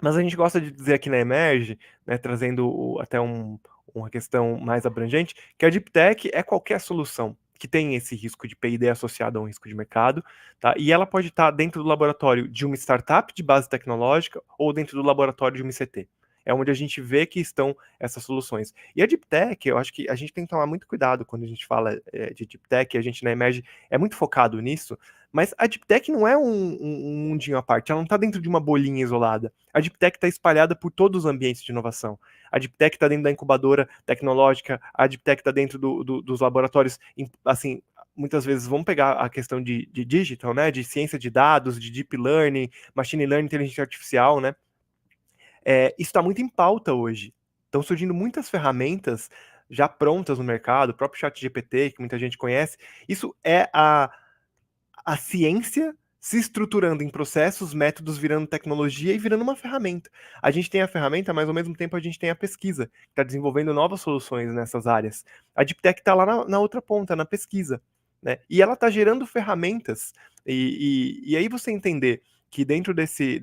Mas a gente gosta de dizer aqui na Emerge, né, trazendo até uma questão mais abrangente, que a Deep Tech é qualquer solução que tem esse risco de P&D associado a um risco de mercado, tá? E ela pode estar dentro do laboratório de uma startup de base tecnológica ou dentro do laboratório de uma ICT. É onde a gente vê que estão essas soluções. E a Deep Tech, eu acho que a gente tem que tomar muito cuidado quando a gente fala de Deep Tech, a gente na Emerge é muito focado nisso, mas a Deep Tech não é um mundinho à parte, ela não está dentro de uma bolinha isolada. A Deep Tech está espalhada por todos os ambientes de inovação. A Deep Tech está dentro da incubadora tecnológica, a Deep Tech está dentro dos laboratórios, assim, muitas vezes vamos pegar a questão de digital, né, de ciência de dados, de deep learning, machine learning, inteligência artificial, né, isso está muito em pauta hoje. Estão surgindo muitas ferramentas já prontas no mercado, o próprio ChatGPT, que muita gente conhece. Isso é a ciência se estruturando em processos, métodos, virando tecnologia e virando uma ferramenta. A gente tem a ferramenta, mas ao mesmo tempo a gente tem a pesquisa, que está desenvolvendo novas soluções nessas áreas. A Deep Tech está lá na outra ponta, na pesquisa, né? E ela está gerando ferramentas. E aí você entender que dentro desse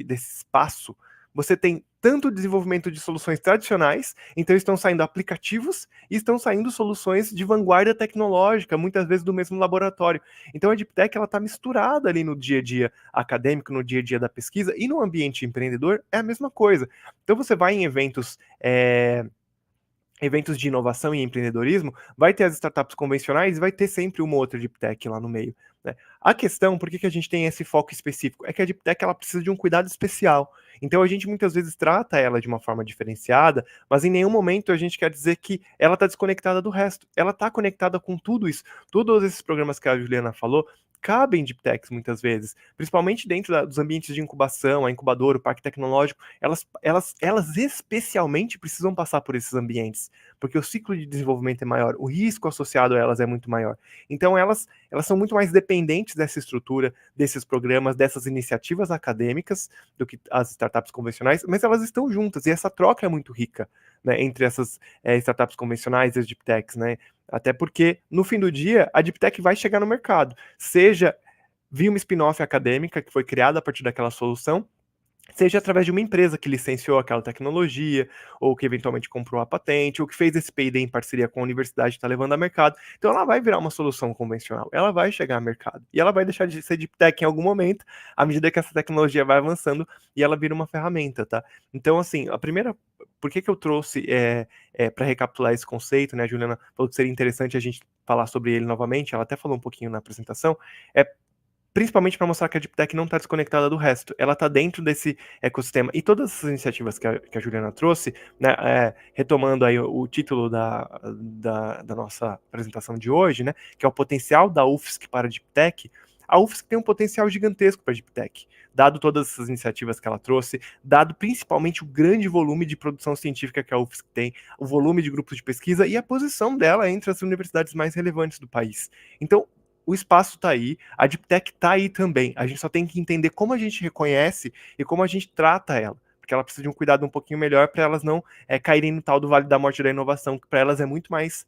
espaço você tem tanto o desenvolvimento de soluções tradicionais, então estão saindo aplicativos e estão saindo soluções de vanguarda tecnológica, muitas vezes do mesmo laboratório. Então a Deep Tech ela está misturada ali no dia a dia acadêmico, no dia a dia da pesquisa e no ambiente empreendedor é a mesma coisa. Então você vai em eventos de inovação e empreendedorismo, vai ter as startups convencionais e vai ter sempre uma outra Deep Tech lá no meio, né? A questão, por que a gente tem esse foco específico? É que a Deep Tech ela precisa de um cuidado especial. Então a gente muitas vezes trata ela de uma forma diferenciada, mas em nenhum momento a gente quer dizer que ela está desconectada do resto. Ela está conectada com tudo isso. Todos esses programas que a Juliana falou cabem Deep Techs muitas vezes, principalmente dentro dos ambientes de incubação, a incubadora, o parque tecnológico, elas especialmente precisam passar por esses ambientes, porque o ciclo de desenvolvimento é maior, o risco associado a elas é muito maior. Então elas são muito mais dependentes dessa estrutura, desses programas, dessas iniciativas acadêmicas do que as startups convencionais, mas elas estão juntas e essa troca é muito rica, né, entre essas startups convencionais e as Deep Techs, né? Até porque, no fim do dia, a Deep Tech vai chegar no mercado, seja via uma spin-off acadêmica que foi criada a partir daquela solução, seja através de uma empresa que licenciou aquela tecnologia, ou que eventualmente comprou a patente, ou que fez esse P&D em parceria com a universidade que está levando a mercado. Então ela vai virar uma solução convencional, ela vai chegar ao mercado, e ela vai deixar de ser Deep Tech em algum momento, à medida que essa tecnologia vai avançando, e ela vira uma ferramenta, tá? Então, assim, por que eu trouxe para recapitular esse conceito, né? A Juliana falou que seria interessante a gente falar sobre ele novamente, ela até falou um pouquinho na apresentação, principalmente para mostrar que a Deep Tech não está desconectada do resto, ela está dentro desse ecossistema. E todas essas iniciativas que a Juliana trouxe, né, retomando aí o título da nossa apresentação de hoje, né, que é o potencial da UFSC para a Deep Tech, a UFSC tem um potencial gigantesco para a Deep Tech, dado todas essas iniciativas que ela trouxe, dado principalmente o grande volume de produção científica que a UFSC tem, o volume de grupos de pesquisa e a posição dela entre as universidades mais relevantes do país. Então, o espaço está aí, a Deep Tech está aí também. A gente só tem que entender como a gente reconhece e como a gente trata ela, porque ela precisa de um cuidado um pouquinho melhor para elas não caírem no tal do Vale da Morte da inovação, que para elas é muito mais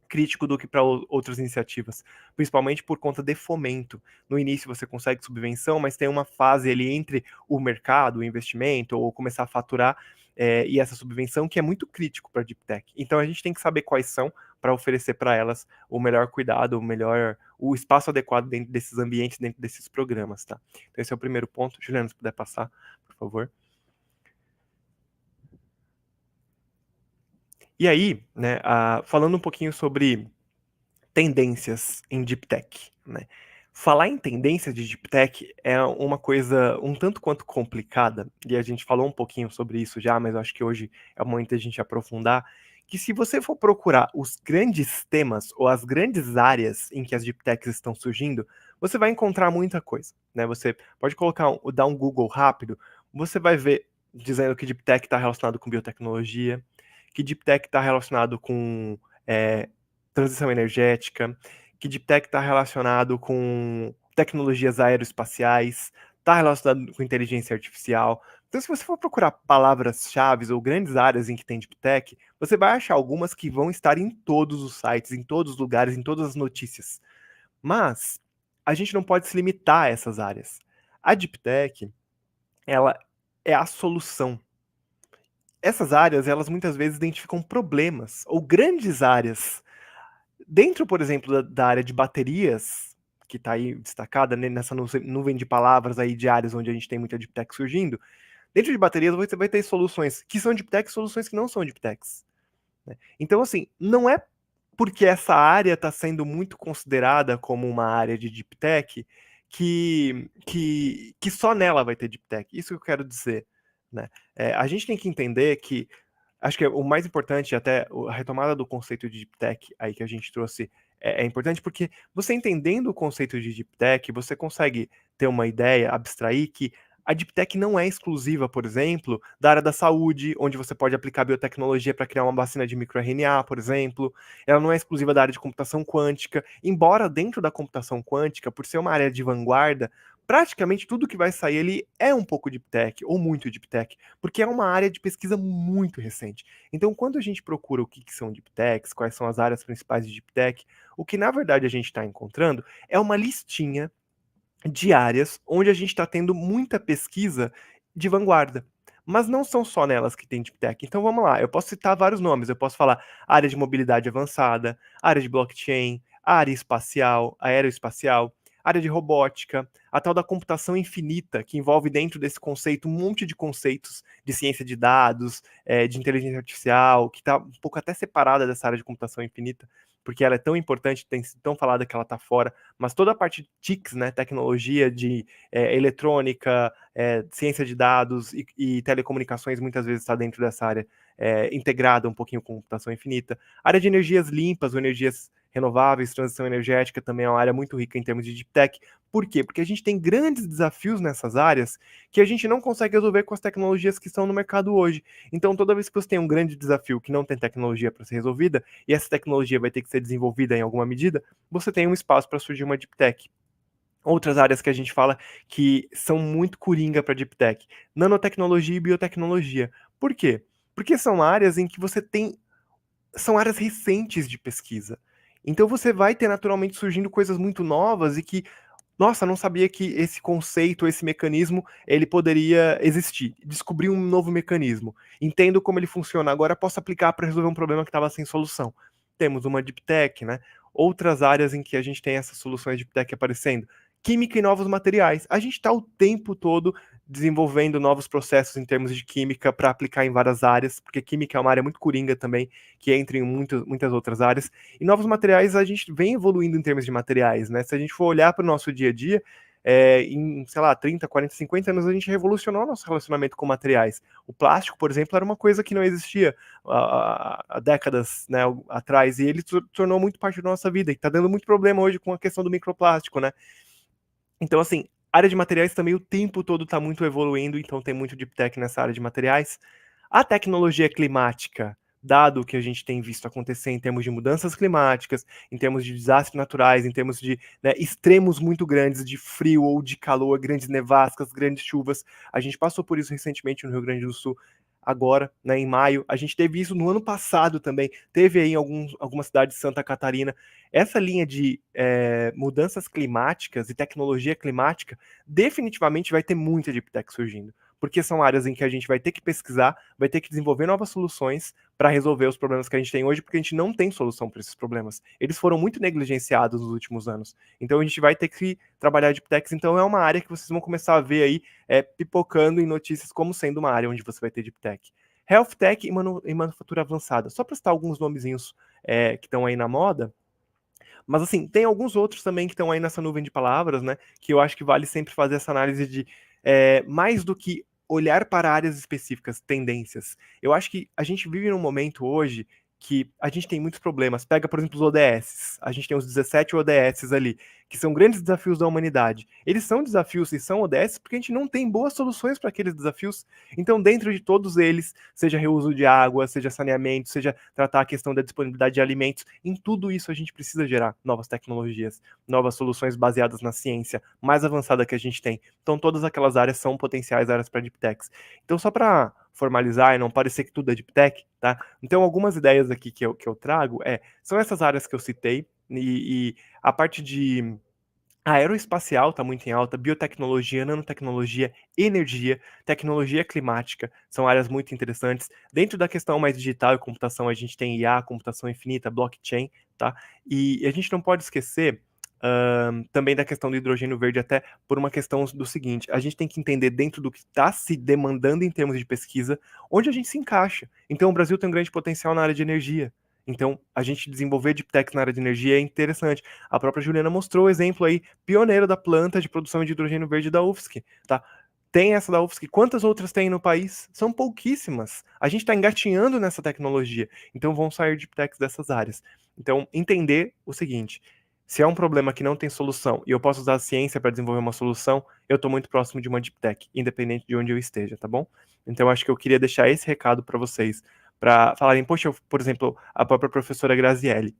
crítico do que para outras iniciativas, principalmente por conta de fomento. No início você consegue subvenção, mas tem uma fase ali entre o mercado, o investimento, ou começar a faturar, e essa subvenção que é muito crítico para a Deep Tech. Então a gente tem que saber quais são para oferecer para elas o melhor cuidado, o espaço adequado dentro desses ambientes, dentro desses programas, tá? Então esse é o primeiro ponto. Juliana, se puder passar, por favor. E aí, né, falando um pouquinho sobre tendências em Deep Tech, né? Falar em tendência de Deep Tech é uma coisa um tanto quanto complicada, e a gente falou um pouquinho sobre isso já, mas eu acho que hoje é o momento de a gente aprofundar, que se você for procurar os grandes temas ou as grandes áreas em que as Deep Techs estão surgindo, você vai encontrar muita coisa, né? Você pode dar um Google rápido, você vai ver dizendo que Deep Tech está relacionado com biotecnologia, que Deep Tech está relacionado com transição energética, que Deep Tech está relacionado com tecnologias aeroespaciais, está relacionado com inteligência artificial. Então, se você for procurar palavras-chave ou grandes áreas em que tem Deep Tech, você vai achar algumas que vão estar em todos os sites, em todos os lugares, em todas as notícias. Mas a gente não pode se limitar a essas áreas. A Deep Tech, ela é a solução. Essas áreas, elas muitas vezes identificam problemas ou grandes áreas. Dentro, por exemplo, da área de baterias, que está aí destacada, né, nessa nuvem de palavras aí de áreas onde a gente tem muita Deep Tech surgindo, dentro de baterias você vai ter soluções que são Deep Tech e soluções que não são Deep Techs, né? Então, assim, não é porque essa área está sendo muito considerada como uma área de Deep Tech que só nela vai ter Deep Tech. Isso que eu quero dizer, né? A gente tem que entender que acho que o mais importante, até a retomada do conceito de Deep Tech aí que a gente trouxe, é importante porque você entendendo o conceito de Deep Tech, você consegue ter uma ideia, abstrair que a Deep Tech não é exclusiva, por exemplo, da área da saúde, onde você pode aplicar biotecnologia para criar uma vacina de microRNA, por exemplo. Ela não é exclusiva da área de computação quântica, embora dentro da computação quântica, por ser uma área de vanguarda, praticamente tudo que vai sair ali é um pouco Deep Tech, ou muito Deep Tech, porque é uma área de pesquisa muito recente. Então, quando a gente procura o que são Deep Techs, quais são as áreas principais de Deep Tech, o que na verdade a gente está encontrando é uma listinha de áreas onde a gente está tendo muita pesquisa de vanguarda. Mas não são só nelas que tem Deep Tech. Então vamos lá, eu posso citar vários nomes. Eu posso falar área de mobilidade avançada, área de blockchain, área espacial, aeroespacial, área de robótica, a tal da computação infinita, que envolve dentro desse conceito um monte de conceitos de ciência de dados, de inteligência artificial, que está um pouco até separada dessa área de computação infinita, porque ela é tão importante, tem sido tão falada que ela está fora, mas toda a parte de TICs, né, tecnologia de eletrônica, ciência de dados e telecomunicações, muitas vezes está dentro dessa área, integrada um pouquinho com computação infinita. A área de energias limpas ou energias renováveis, transição energética também é uma área muito rica em termos de Deep Tech. Por quê? Porque a gente tem grandes desafios nessas áreas que a gente não consegue resolver com as tecnologias que estão no mercado hoje. Então, toda vez que você tem um grande desafio que não tem tecnologia para ser resolvida, e essa tecnologia vai ter que ser desenvolvida em alguma medida, você tem um espaço para surgir uma Deep Tech. Outras áreas que a gente fala que são muito coringa para Deep Tech, nanotecnologia e biotecnologia. Por quê? Porque são áreas em que você tem são áreas recentes de pesquisa. Então você vai ter naturalmente surgindo coisas muito novas e que, nossa, não sabia que esse conceito, esse mecanismo, ele poderia existir. Descobri um novo mecanismo. Entendo como ele funciona. Agora posso aplicar para resolver um problema que estava sem solução. Temos uma Deep Tech, né? Outras áreas em que a gente tem essas soluções de Deep Tech aparecendo. Química e novos materiais. A gente está o tempo todo desenvolvendo novos processos em termos de química para aplicar em várias áreas, porque química é uma área muito coringa também, que entra em muitas outras áreas. E novos materiais, a gente vem evoluindo em termos de materiais, né? Se a gente for olhar para o nosso dia a dia, em, sei lá, 30, 40, 50 anos, a gente revolucionou nosso relacionamento com materiais. O plástico, por exemplo, era uma coisa que não existia há décadas, né, atrás, e ele tornou muito parte da nossa vida, e está dando muito problema hoje com a questão do microplástico, né? Então, assim, a área de materiais também o tempo todo está muito evoluindo, então tem muito deep tech nessa área de materiais. A tecnologia climática, dado o que a gente tem visto acontecer em termos de mudanças climáticas, em termos de desastres naturais, em termos de, né, extremos muito grandes de frio ou de calor, grandes nevascas, grandes chuvas. A gente passou por isso recentemente no Rio Grande do Sul, agora, né, em maio. A gente teve isso no ano passado também. Teve aí em algumas cidades de Santa Catarina. Essa linha de mudanças climáticas e tecnologia climática definitivamente vai ter muita deep tech surgindo, porque são áreas em que a gente vai ter que pesquisar, vai ter que desenvolver novas soluções para resolver os problemas que a gente tem hoje, porque a gente não tem solução para esses problemas. Eles foram muito negligenciados nos últimos anos. Então a gente vai ter que trabalhar deep techs. Então é uma área que vocês vão começar a ver aí pipocando em notícias como sendo uma área onde você vai ter deep tech. Health tech e manufatura avançada. Só para citar alguns nomezinhos que estão aí na moda. Mas assim, tem alguns outros também que estão aí nessa nuvem de palavras, né? Que eu acho que vale sempre fazer essa análise de mais do que olhar para áreas específicas, tendências. Eu acho que a gente vive num momento hoje que a gente tem muitos problemas. Pega, por exemplo, os ODS. A gente tem os 17 ODS ali, que são grandes desafios da humanidade. Eles são desafios e são ODS porque a gente não tem boas soluções para aqueles desafios. Então, dentro de todos eles, seja reuso de água, seja saneamento, seja tratar a questão da disponibilidade de alimentos, em tudo isso a gente precisa gerar novas tecnologias, novas soluções baseadas na ciência mais avançada que a gente tem. Então, todas aquelas áreas são potenciais áreas para deep techs. Então, só para formalizar e não parecer que tudo é deep tech, tá? Então, algumas ideias aqui que eu trago são essas áreas que eu citei, e a parte de aeroespacial está muito em alta, biotecnologia, nanotecnologia, energia, tecnologia climática, são áreas muito interessantes. Dentro da questão mais digital e computação, a gente tem IA, computação infinita, blockchain, tá? E a gente não pode esquecer também da questão do hidrogênio verde, até por uma questão do seguinte: a gente tem que entender dentro do que está se demandando em termos de pesquisa, onde a gente se encaixa. Então, o Brasil tem um grande potencial na área de energia. Então, a gente desenvolver deep tech na área de energia é interessante. A própria Juliana mostrou o exemplo aí, pioneiro da planta de produção de hidrogênio verde da UFSC, tá? Tem essa da UFSC. Quantas outras tem no país? São pouquíssimas. A gente está engatinhando nessa tecnologia. Então, vão sair deep techs dessas áreas. Então, entender o seguinte: se é um problema que não tem solução e eu posso usar a ciência para desenvolver uma solução, eu estou muito próximo de uma deep tech, independente de onde eu esteja, tá bom? Então, acho que eu queria deixar esse recado para vocês, para falarem, poxa, por exemplo, a própria professora Grazielli.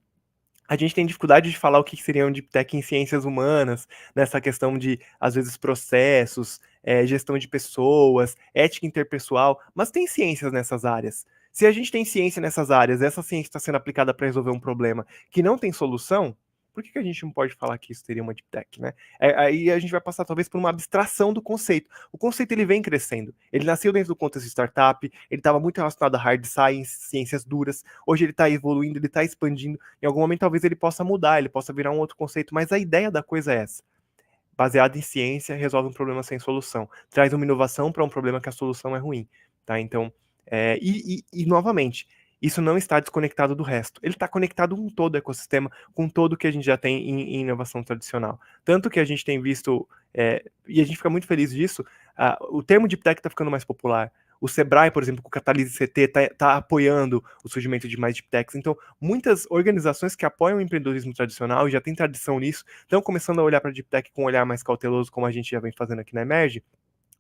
A gente tem dificuldade de falar o que seria um deep tech em ciências humanas, nessa questão de, às vezes, processos, gestão de pessoas, ética interpessoal, mas tem ciências nessas áreas. Se a gente tem ciência nessas áreas, essa ciência está sendo aplicada para resolver um problema que não tem solução, por que a gente não pode falar que isso teria uma deep tech, né? Aí a gente vai passar talvez por uma abstração do conceito. O conceito ele vem crescendo. Ele nasceu dentro do contexto de startup, ele estava muito relacionado a hard science, ciências duras. Hoje ele está evoluindo, ele está expandindo. Em algum momento talvez ele possa mudar, ele possa virar um outro conceito, mas a ideia da coisa é essa. Baseado em ciência, resolve um problema sem solução. Traz uma inovação para um problema que a solução é ruim, tá? Então, novamente, isso não está desconectado do resto. Ele está conectado com todo o ecossistema, com todo o que a gente já tem em inovação tradicional. Tanto que a gente tem visto, e a gente fica muito feliz disso, o termo Deep Tech está ficando mais popular. O Sebrae, por exemplo, com o Catalyse CT, está apoiando o surgimento de mais Deep Techs. Então, muitas organizações que apoiam o empreendedorismo tradicional e já têm tradição nisso, estão começando a olhar para a Deep Tech com um olhar mais cauteloso, como a gente já vem fazendo aqui na Emerge,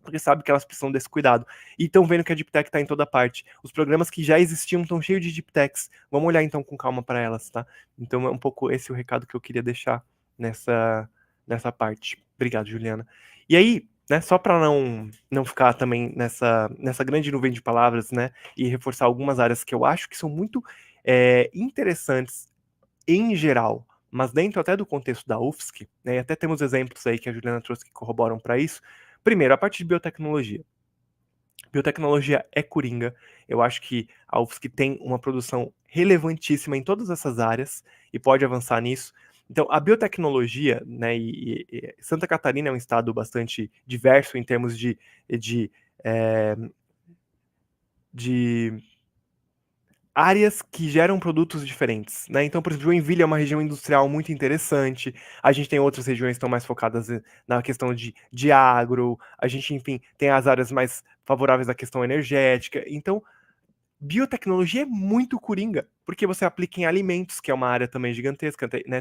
porque sabe que elas precisam desse cuidado. E estão vendo que a Deep Tech está em toda parte. Os programas que já existiam estão cheios de Deep Techs. Vamos olhar então com calma para elas, tá? Então é um pouco esse o recado que eu queria deixar nessa parte. Obrigado, Juliana. E aí, né, só para não ficar também nessa grande nuvem de palavras, né, e reforçar algumas áreas que eu acho que são muito interessantes em geral, mas dentro até do contexto da UFSC, né, e até temos exemplos aí que a Juliana trouxe que corroboram para isso. Primeiro, a parte de biotecnologia. Biotecnologia é coringa. Eu acho que a UFSC tem uma produção relevantíssima em todas essas áreas e pode avançar nisso. Então, a biotecnologia, né, e Santa Catarina é um estado bastante diverso em termos de áreas que geram produtos diferentes, né? Então, por exemplo, Joinville é uma região industrial muito interessante. A gente tem outras regiões que estão mais focadas na questão de agro. A gente, enfim, tem as áreas mais favoráveis à questão energética. Então, biotecnologia é muito coringa, porque você aplica em alimentos, que é uma área também gigantesca, né?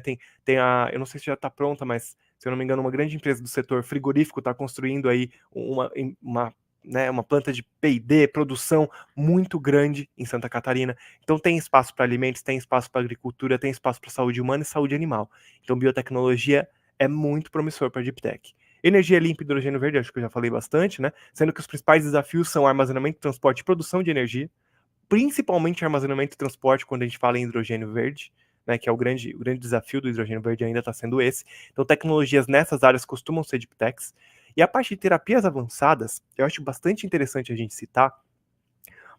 Eu não sei se já está pronta, mas se eu não me engano, uma grande empresa do setor frigorífico está construindo aí uma planta de P&D, produção muito grande em Santa Catarina. Então tem espaço para alimentos, tem espaço para agricultura, tem espaço para saúde humana e saúde animal. Então biotecnologia é muito promissor para a Deep Tech. Energia limpa e hidrogênio verde, acho que eu já falei bastante, né? Sendo que os principais desafios são armazenamento, transporte e produção de energia, principalmente armazenamento e transporte quando a gente fala em hidrogênio verde, né, que é o grande desafio do hidrogênio verde ainda está sendo esse. Então, tecnologias nessas áreas costumam ser deep techs. E a parte de terapias avançadas, eu acho bastante interessante a gente citar,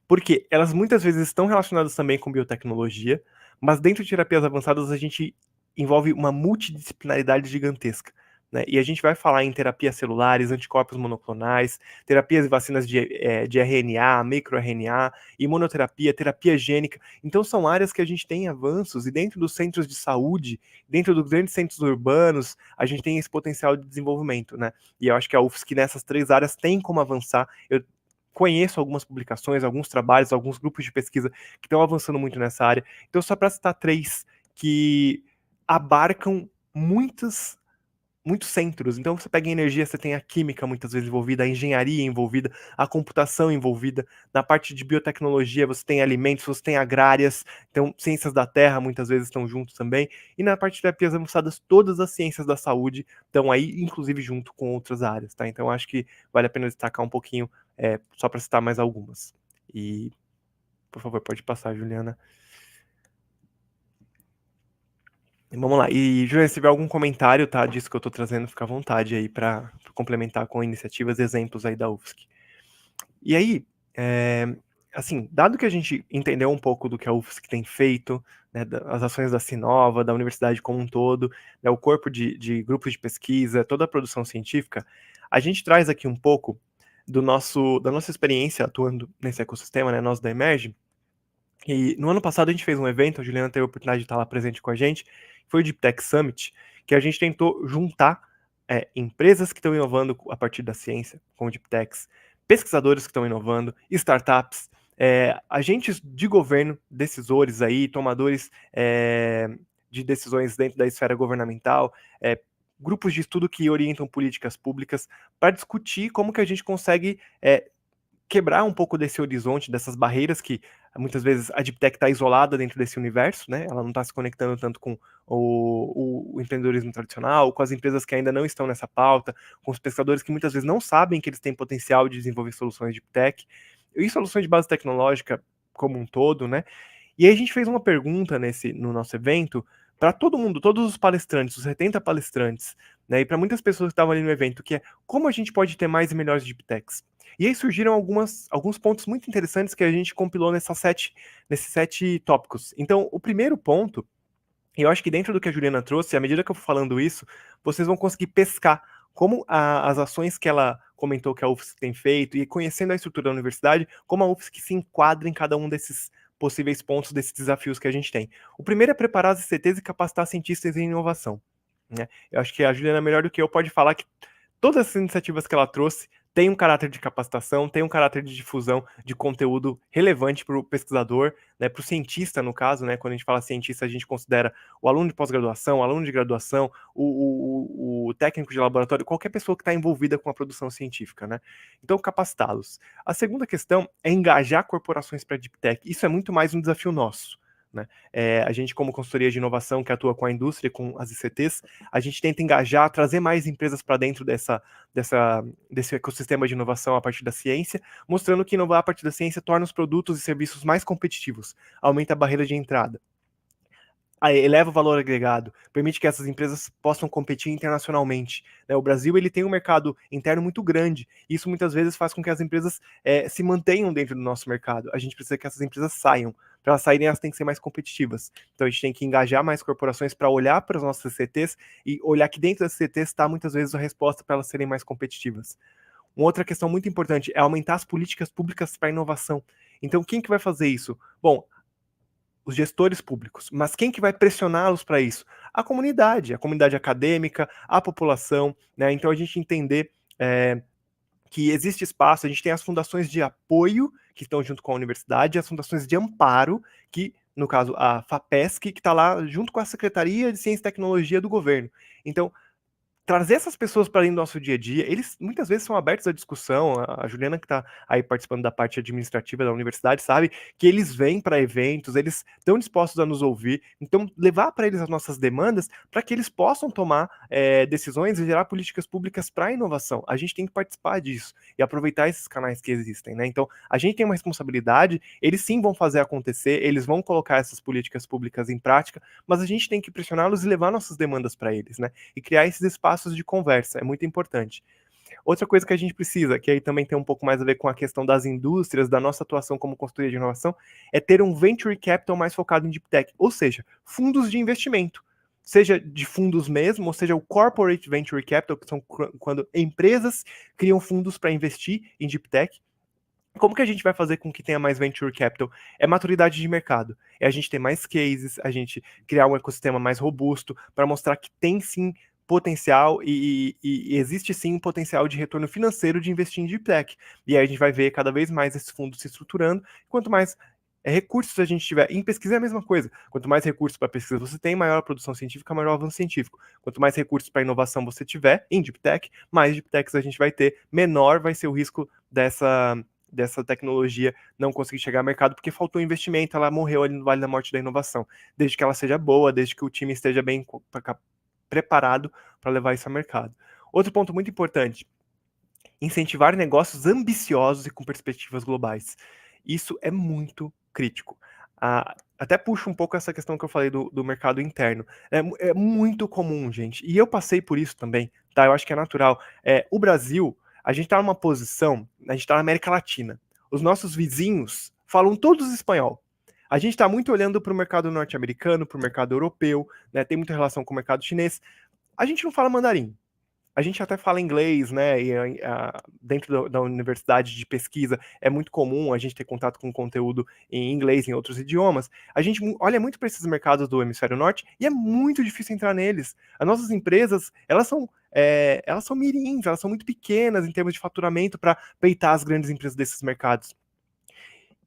porque elas muitas vezes estão relacionadas também com biotecnologia, mas dentro de terapias avançadas a gente envolve uma multidisciplinaridade gigantesca. Né? E a gente vai falar em terapias celulares, anticorpos monoclonais, terapias e vacinas de RNA, microRNA, imunoterapia, terapia gênica. Então são áreas que a gente tem avanços, e dentro dos centros de saúde, dentro dos grandes centros urbanos, a gente tem esse potencial de desenvolvimento. Né? E eu acho que a UFSC nessas 3 áreas tem como avançar. Eu conheço algumas publicações, alguns trabalhos, alguns grupos de pesquisa que estão avançando muito nessa área. Então, só para citar 3 que abarcam muitos centros. Então, você pega em energia, você tem a química muitas vezes envolvida, a engenharia envolvida, a computação envolvida. Na parte de biotecnologia, você tem alimentos, você tem agrárias, então ciências da terra muitas vezes estão juntos também. E na parte de terapias avançadas, todas as ciências da saúde estão aí, inclusive junto com outras áreas, tá? Então, acho que vale a pena destacar um pouquinho, só para citar mais algumas. E, por favor, pode passar, Juliana. Vamos lá. E, Juliana, se tiver algum comentário, tá, disso que eu estou trazendo, fica à vontade aí para complementar com iniciativas e exemplos aí da UFSC. E aí, assim, dado que a gente entendeu um pouco do que a UFSC tem feito, né, as ações da Sinova, da universidade como um todo, né, o corpo de grupos de pesquisa, toda a produção científica, a gente traz aqui um pouco da nossa experiência atuando nesse ecossistema, né, nós da Emerge. E no ano passado a gente fez um evento, a Juliana teve a oportunidade de estar lá presente com a gente, foi o Deep Tech Summit, que a gente tentou juntar empresas que estão inovando a partir da ciência, como Deep Techs, pesquisadores que estão inovando, startups, agentes de governo, decisores aí, tomadores de decisões dentro da esfera governamental, grupos de estudo que orientam políticas públicas, para discutir como que a gente consegue quebrar um pouco desse horizonte, dessas barreiras que muitas vezes a Deep Tech está isolada dentro desse universo, né? Ela não está se conectando tanto com o empreendedorismo tradicional, com as empresas que ainda não estão nessa pauta, com os pesquisadores que muitas vezes não sabem que eles têm potencial de desenvolver soluções de Deep Tech, e soluções de base tecnológica como um todo, né? E aí a gente fez uma pergunta no nosso evento para todo mundo, todos os palestrantes, os 70 palestrantes, né? E para muitas pessoas que estavam ali no evento, que é como a gente pode ter mais e melhores Deep Techs. E aí surgiram alguns pontos muito interessantes que a gente compilou nesses 7 tópicos. Então, o primeiro ponto, e eu acho que dentro do que a Juliana trouxe, à medida que eu for falando isso, vocês vão conseguir pescar como as ações que ela comentou que a UFSC tem feito, e conhecendo a estrutura da universidade, como a UFSC se enquadra em cada um desses possíveis pontos, desses desafios que a gente tem. O primeiro é preparar as ICTs e capacitar cientistas em inovação. Né? Eu acho que a Juliana, melhor do que eu, pode falar que todas as iniciativas que ela trouxe têm um caráter de capacitação, têm um caráter de difusão de conteúdo relevante para o pesquisador, né, para o cientista, no caso, né, quando a gente fala cientista, a gente considera o aluno de pós-graduação, o aluno de graduação, o técnico de laboratório, qualquer pessoa que está envolvida com a produção científica, né? Então, capacitá-los. A segunda questão é engajar corporações para a Deep Tech. Isso é muito mais um desafio nosso. Né? A gente, como consultoria de inovação que atua com a indústria, com as ICTs, a gente tenta engajar, trazer mais empresas para dentro desse ecossistema de inovação a partir da ciência, mostrando que inovar a partir da ciência torna os produtos e serviços mais competitivos, aumenta a barreira de entrada, eleva o valor agregado, permite que essas empresas possam competir internacionalmente. Né? O Brasil ele tem um mercado interno muito grande, e isso muitas vezes faz com que as empresas se mantenham dentro do nosso mercado. A gente precisa que essas empresas saiam. Para elas saírem, elas têm que ser mais competitivas. Então a gente tem que engajar mais corporações para olhar para os nossos CTs e olhar que dentro das CTs está muitas vezes a resposta para elas serem mais competitivas. Uma outra questão muito importante é aumentar as políticas públicas para inovação. Então quem que vai fazer isso? Bom, os gestores públicos. Mas quem que vai pressioná-los para isso? A comunidade acadêmica, a população, né? Então a gente entender que existe espaço, a gente tem as fundações de apoio, que estão junto com a universidade, as fundações de amparo, que, no caso, a FAPESC, que está lá junto com a Secretaria de Ciência e Tecnologia do governo. Então, trazer essas pessoas para dentro do nosso dia a dia, eles muitas vezes são abertos à discussão. A Juliana, que está aí participando da parte administrativa da universidade, sabe que eles vêm para eventos, eles estão dispostos a nos ouvir. Então, levar para eles as nossas demandas para que eles possam tomar decisões e gerar políticas públicas para a inovação. A gente tem que participar disso e aproveitar esses canais que existem, né? Então, a gente tem uma responsabilidade, eles sim vão fazer acontecer, eles vão colocar essas políticas públicas em prática, mas a gente tem que pressioná-los e levar nossas demandas para eles, né? E criar esses espaços de conversa, é muito importante. Outra coisa que a gente precisa, que aí também tem um pouco mais a ver com a questão das indústrias, da nossa atuação como consultoria de inovação, é ter um venture capital mais focado em deep tech, ou seja, fundos de investimento, seja de fundos mesmo, ou seja, o corporate venture capital, que são quando empresas criam fundos para investir em deep tech. Como que a gente vai fazer com que tenha mais venture capital? É maturidade de mercado. É a gente ter mais cases, a gente criar um ecossistema mais robusto para mostrar que tem sim potencial e existe sim um potencial de retorno financeiro de investir em deep tech. E aí a gente vai ver cada vez mais esses fundos se estruturando. Quanto mais recursos a gente tiver, em pesquisa é a mesma coisa. Quanto mais recursos para pesquisa você tem, maior a produção científica, maior o avanço científico. Quanto mais recursos para inovação você tiver em deep tech, mais deep techs a gente vai ter, menor vai ser o risco dessa tecnologia não conseguir chegar ao mercado porque faltou investimento, ela morreu ali no Vale da Morte da inovação. Desde que ela seja boa, desde que o time esteja bem preparado para levar isso ao mercado. Outro ponto muito importante, incentivar negócios ambiciosos e com perspectivas globais. Isso é muito crítico. Até puxo um pouco essa questão que eu falei do mercado interno. É muito comum, gente, e eu passei por isso também, tá? Eu acho que é natural. O Brasil, a gente está numa posição, a gente está na América Latina. Os nossos vizinhos falam todos espanhol. A gente está muito olhando para o mercado norte-americano, para o mercado europeu, né? Tem muita relação com o mercado chinês. A gente não fala mandarim. A gente até fala inglês, né? E dentro da universidade de pesquisa é muito comum a gente ter contato com conteúdo em inglês, em outros idiomas. A gente olha muito para esses mercados do hemisfério norte e é muito difícil entrar neles. As nossas empresas, elas são mirins, elas são muito pequenas em termos de faturamento para peitar as grandes empresas desses mercados.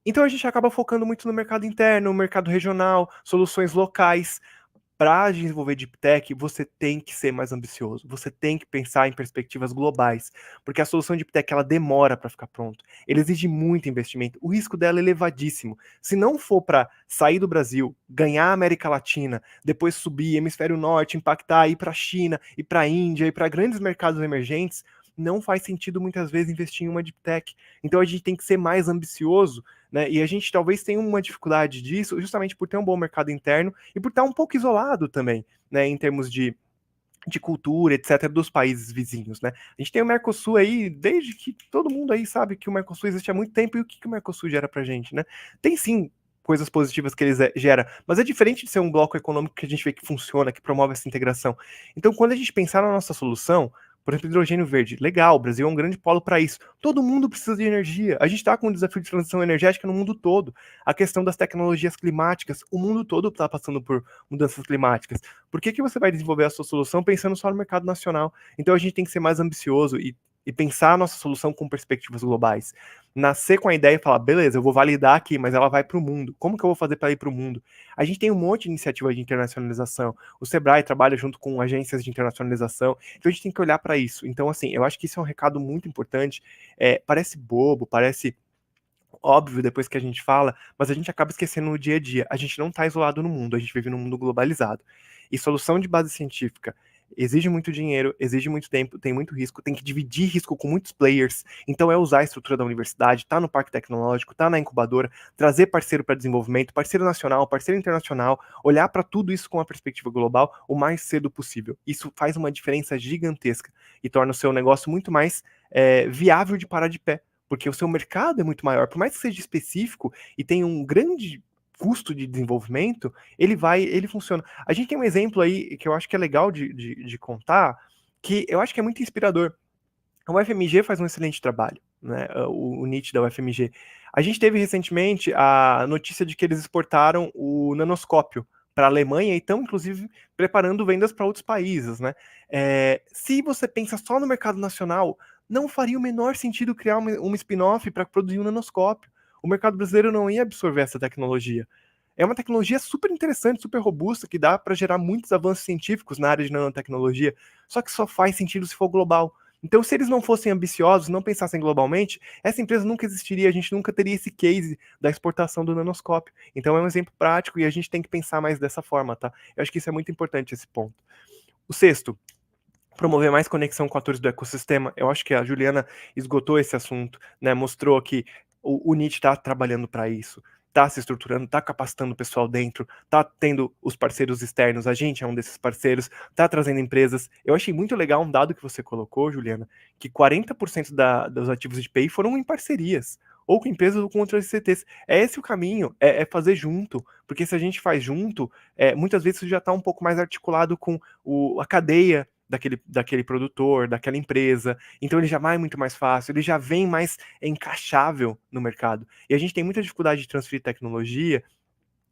Então a gente acaba focando muito no mercado interno, no mercado regional, soluções locais. Para desenvolver Deep Tech, você tem que ser mais ambicioso, você tem que pensar em perspectivas globais, porque a solução Deep Tech ela demora para ficar pronta, ele exige muito investimento, o risco dela é elevadíssimo. Se não for para sair do Brasil, ganhar a América Latina, depois subir Hemisfério Norte, impactar, ir para a China, ir para a Índia, ir para grandes mercados emergentes, não faz sentido muitas vezes investir em uma Deep Tech. Então a gente tem que ser mais ambicioso, né? E a gente talvez tenha uma dificuldade disso justamente por ter um bom mercado interno e por estar um pouco isolado também, né, em termos de cultura, etc., dos países vizinhos, né? A gente tem o Mercosul aí, desde que todo mundo aí sabe que o Mercosul existe há muito tempo, e o que o Mercosul gera pra gente, né? Tem sim coisas positivas que ele gera, mas é diferente de ser um bloco econômico que a gente vê que funciona, que promove essa integração. Então, quando a gente pensar na nossa solução, por exemplo, hidrogênio verde, legal, o Brasil é um grande polo para isso. Todo mundo precisa de energia. A gente está com um desafio de transição energética no mundo todo. A questão das tecnologias climáticas, o mundo todo está passando por mudanças climáticas. Por que você vai desenvolver a sua solução pensando só no mercado nacional? Então a gente tem que ser mais ambicioso e pensar a nossa solução com perspectivas globais. Nascer com a ideia e falar, beleza, eu vou validar aqui, mas ela vai para o mundo. Como que eu vou fazer para ir para o mundo? A gente tem um monte de iniciativa de internacionalização. O Sebrae trabalha junto com agências de internacionalização. Então a gente tem que olhar para isso. Então, assim, eu acho que isso é um recado muito importante. Parece bobo, parece óbvio depois que a gente fala, mas a gente acaba esquecendo no dia a dia. A gente não está isolado no mundo, a gente vive num mundo globalizado. E solução de base científica exige muito dinheiro, exige muito tempo, tem muito risco, tem que dividir risco com muitos players. Então é usar a estrutura da universidade, tá no parque tecnológico, tá na incubadora, trazer parceiro para desenvolvimento, parceiro nacional, parceiro internacional, olhar para tudo isso com uma perspectiva global o mais cedo possível. Isso faz uma diferença gigantesca e torna o seu negócio muito mais viável de parar de pé, porque o seu mercado é muito maior. Por mais que seja específico e tenha um grande custo de desenvolvimento, ele funciona. A gente tem um exemplo aí que eu acho que é legal de contar, que eu acho que é muito inspirador. A UFMG faz um excelente trabalho, né? O NIT da UFMG. A gente teve recentemente a notícia de que eles exportaram o nanoscópio para a Alemanha e estão, inclusive, preparando vendas para outros países, né? Se você pensa só no mercado nacional, não faria o menor sentido criar uma spin-off para produzir um nanoscópio. O mercado brasileiro não ia absorver essa tecnologia. É uma tecnologia super interessante, super robusta, que dá para gerar muitos avanços científicos na área de nanotecnologia, só que só faz sentido se for global. Então, se eles não fossem ambiciosos, não pensassem globalmente, essa empresa nunca existiria, a gente nunca teria esse case da exportação do nanoscópio. Então, é um exemplo prático e a gente tem que pensar mais dessa forma, tá? Eu acho que isso é muito importante, esse ponto. O sexto, promover mais conexão com atores do ecossistema. Eu acho que a Juliana esgotou esse assunto, né? Mostrou que o NIT está trabalhando para isso, está se estruturando, está capacitando o pessoal dentro, está tendo os parceiros externos, a gente é um desses parceiros, está trazendo empresas. Eu achei muito legal um dado que você colocou, Juliana, que 40% dos ativos de PI foram em parcerias, ou com empresas ou com outras ICTs. É esse o caminho, é fazer junto, porque se a gente faz junto, muitas vezes isso já está um pouco mais articulado com a cadeia daquele produtor, daquela empresa. Então ele já vai muito mais fácil, ele já vem mais encaixável no mercado. E a gente tem muita dificuldade de transferir tecnologia.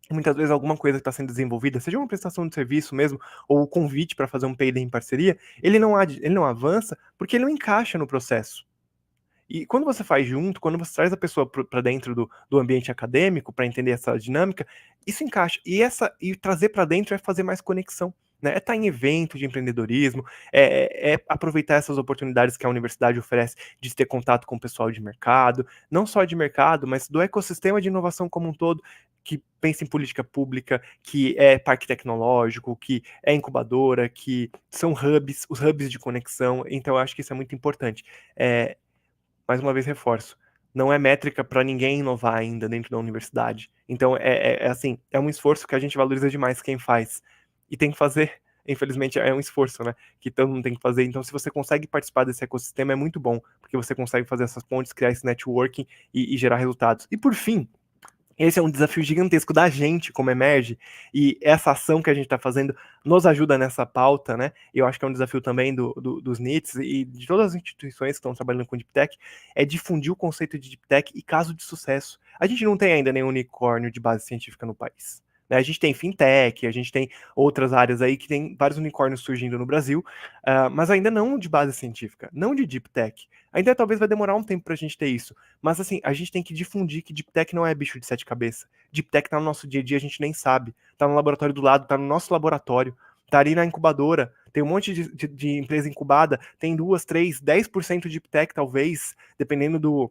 Muitas vezes alguma coisa que está sendo desenvolvida, seja uma prestação de serviço mesmo, ou o convite para fazer um payday em parceria, ele não avança porque ele não encaixa no processo. E quando você faz junto, quando você traz a pessoa para dentro do ambiente acadêmico, para entender essa dinâmica, isso encaixa. E trazer para dentro é fazer mais conexão. Né? É estar em evento de empreendedorismo, é aproveitar essas oportunidades que a universidade oferece de ter contato com o pessoal de mercado, não só de mercado, mas do ecossistema de inovação como um todo, que pensa em política pública, que é parque tecnológico, que é incubadora, que são hubs, os hubs de conexão. Então, eu acho que isso é muito importante. Mais uma vez reforço, não é métrica para ninguém inovar ainda dentro da universidade. Então, assim, é um esforço que a gente valoriza demais quem faz. E tem que fazer. Infelizmente, é um esforço, né? Que todo mundo tem que fazer. Então, se você consegue participar desse ecossistema, é muito bom, porque você consegue fazer essas pontes, criar esse networking e gerar resultados. E por fim, esse é um desafio gigantesco da gente como Emerge, e essa ação que a gente está fazendo nos ajuda nessa pauta, né? E eu acho que é um desafio também dos NITs e de todas as instituições que estão trabalhando com Deep Tech, é difundir o conceito de Deep Tech e caso de sucesso. A gente não tem ainda nenhum unicórnio de base científica no país. Né? A gente tem fintech, a gente tem outras áreas aí que tem vários unicórnios surgindo no Brasil, mas ainda não de base científica, não de Deep Tech. Ainda talvez vai demorar um tempo para a gente ter isso. Mas assim, a gente tem que difundir que Deep Tech não é bicho de sete cabeças. Deep Tech tá no nosso dia a dia, a gente nem sabe. Tá no laboratório do lado, tá no nosso laboratório, tá ali na incubadora. Tem um monte de empresa incubada, tem 2, 3, 10% de Deep Tech, talvez, dependendo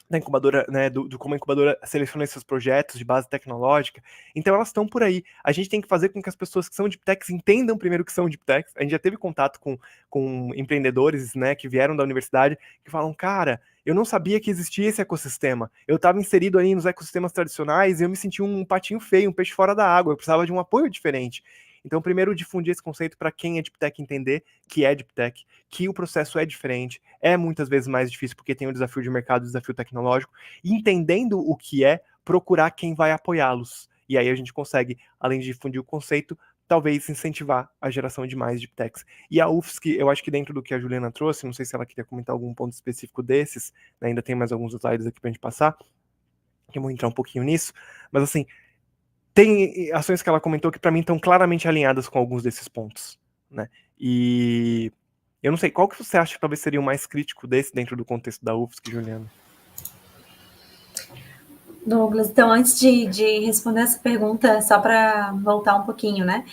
da incubadora, né, do como a incubadora seleciona esses projetos de base tecnológica. Então elas estão por aí. A gente tem que fazer com que as pessoas que são deep techs entendam primeiro que são deep techs. A gente já teve contato com empreendedores, né, que vieram da universidade, que falam, cara, eu não sabia que existia esse ecossistema. Eu estava inserido ali nos ecossistemas tradicionais e eu me senti um patinho feio, um peixe fora da água. Eu precisava de um apoio diferente. Então, primeiro, difundir esse conceito para quem é deep tech entender que é deep tech, que o processo é diferente, é muitas vezes mais difícil porque tem o desafio de mercado, o desafio tecnológico, e entendendo o que é, procurar quem vai apoiá-los. E aí a gente consegue, além de difundir o conceito, talvez incentivar a geração de mais deep techs. E a UFSC, eu acho que dentro do que a Juliana trouxe, não sei se ela queria comentar algum ponto específico desses, né, ainda tem mais alguns slides aqui pra gente passar, que eu vou entrar um pouquinho nisso, mas assim, tem ações que ela comentou que para mim estão claramente alinhadas com alguns desses pontos, né? E eu não sei, qual que você acha que talvez seria o mais crítico desse dentro do contexto da UFSC, Juliana? Douglas, então antes de responder essa pergunta, só para voltar um pouquinho, né?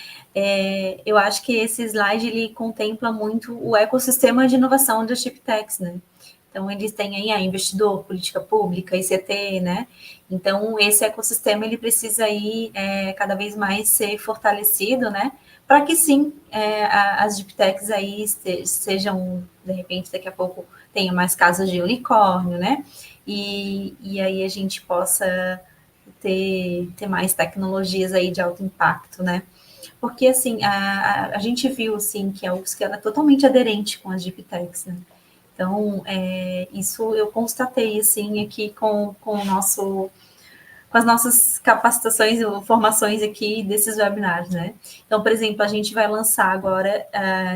Eu acho que esse slide ele contempla muito o ecossistema de inovação dos Deep Techs, né? Então eles têm aí a investidor, política pública, ICT, né? Então esse ecossistema ele precisa aí cada vez mais ser fortalecido, né? Para que sim as Deep Techs aí sejam, de repente, daqui a pouco tenha mais casos de unicórnio, né? E aí a gente possa ter mais tecnologias aí de alto impacto, né? Porque, assim, a gente viu, assim, que a UFSC ela é totalmente aderente com as Deep Techs, né? Então, isso eu constatei, assim, aqui com as nossas capacitações ou formações aqui desses webinars, né? Então, por exemplo, a gente vai lançar agora,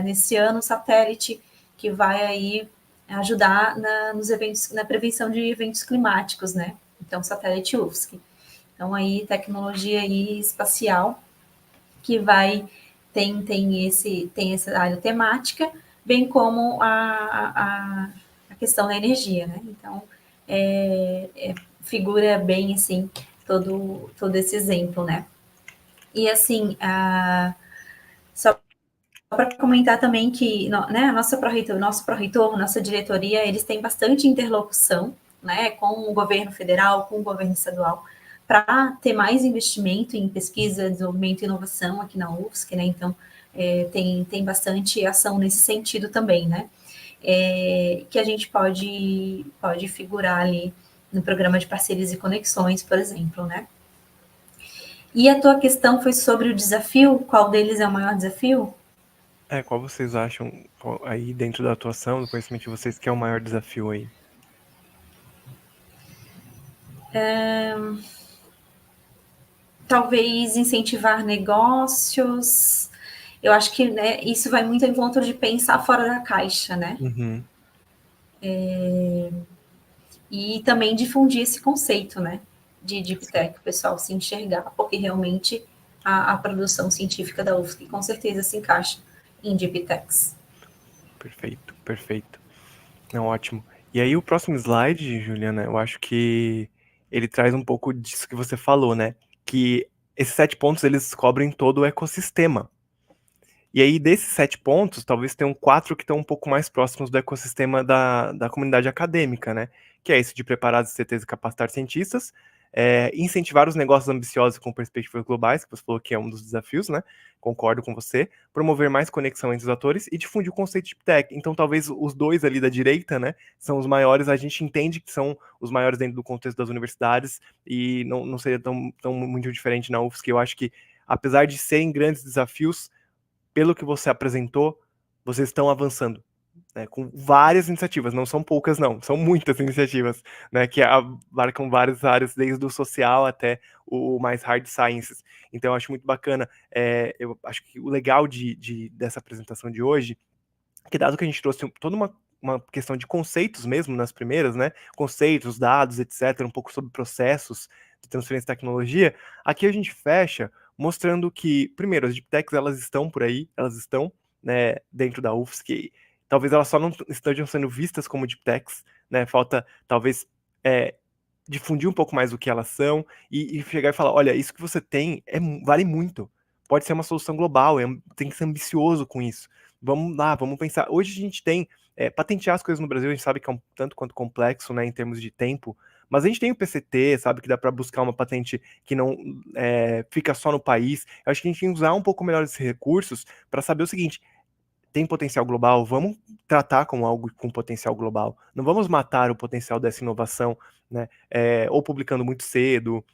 nesse ano, o satélite que vai aí ajudar nos eventos, na prevenção de eventos climáticos, né? Então, satélite UFSC. Então, aí, tecnologia aí espacial que tem essa área temática, bem como a questão da energia, né? Então, figura bem, assim, todo esse exemplo, né? E assim, só para comentar também que, né, nosso pró-reitor, nossa diretoria, eles têm bastante interlocução, né, com o governo federal, com o governo estadual, para ter mais investimento em pesquisa, desenvolvimento e inovação aqui na UFSC, né? Então, tem bastante ação nesse sentido também, né? Que a gente pode figurar ali no programa de parcerias e conexões, por exemplo, né? E a tua questão foi sobre o desafio, qual deles é o maior desafio? Qual vocês acham aí dentro da atuação, do conhecimento de vocês, que é o maior desafio aí? Talvez incentivar negócios. Eu acho que, né, isso vai muito ao encontro de pensar fora da caixa, né? Uhum. E também difundir esse conceito, né, de Deep Tech, o pessoal se enxergar, porque realmente a produção científica da UFSC com certeza se encaixa em Deep Techs. Perfeito, perfeito. Não, ótimo. E aí o próximo slide, Juliana, eu acho que ele traz um pouco disso que você falou, né? Que esses 7 pontos, eles cobrem todo o ecossistema. E aí, desses 7 pontos, talvez tenham 4 que estão um pouco mais próximos do ecossistema da comunidade acadêmica, né? Que é esse de preparar as CTs e capacitar cientistas, incentivar os negócios ambiciosos com perspectivas globais, que você falou que é um dos desafios, né? Concordo com você. Promover mais conexão entre os atores e difundir o conceito de tech. Então, talvez os dois ali da direita, né? São os maiores, a gente entende que são os maiores dentro do contexto das universidades e não seria tão muito diferente na UFSC. Eu acho que, apesar de serem grandes desafios, pelo que você apresentou, vocês estão avançando, né, com várias iniciativas, não são poucas não, são muitas iniciativas, né, que abarcam várias áreas, desde o social até o mais hard sciences. Então eu acho muito bacana, eu acho que o legal dessa apresentação de hoje, que dado que a gente trouxe toda uma questão de conceitos mesmo nas primeiras, né, conceitos, dados, etc., um pouco sobre processos de transferência de tecnologia, aqui a gente fecha mostrando que, primeiro, as deep techs, elas estão por aí, elas estão, né, dentro da UFSC, talvez elas só não estejam sendo vistas como deep techs, né, falta, talvez, difundir um pouco mais o que elas são e chegar e falar, olha, isso que você tem vale muito, pode ser uma solução global, tem que ser ambicioso com isso, vamos lá, vamos pensar. Hoje a gente tem, patentear as coisas no Brasil, a gente sabe que é um tanto quanto complexo, né, em termos de tempo, mas a gente tem o PCT, sabe, que dá para buscar uma patente que não fica só no país. Eu acho que a gente tem que usar um pouco melhor esses recursos para saber o seguinte, tem potencial global, vamos tratar como algo com potencial global. Não vamos matar o potencial dessa inovação, né, ou publicando muito cedo,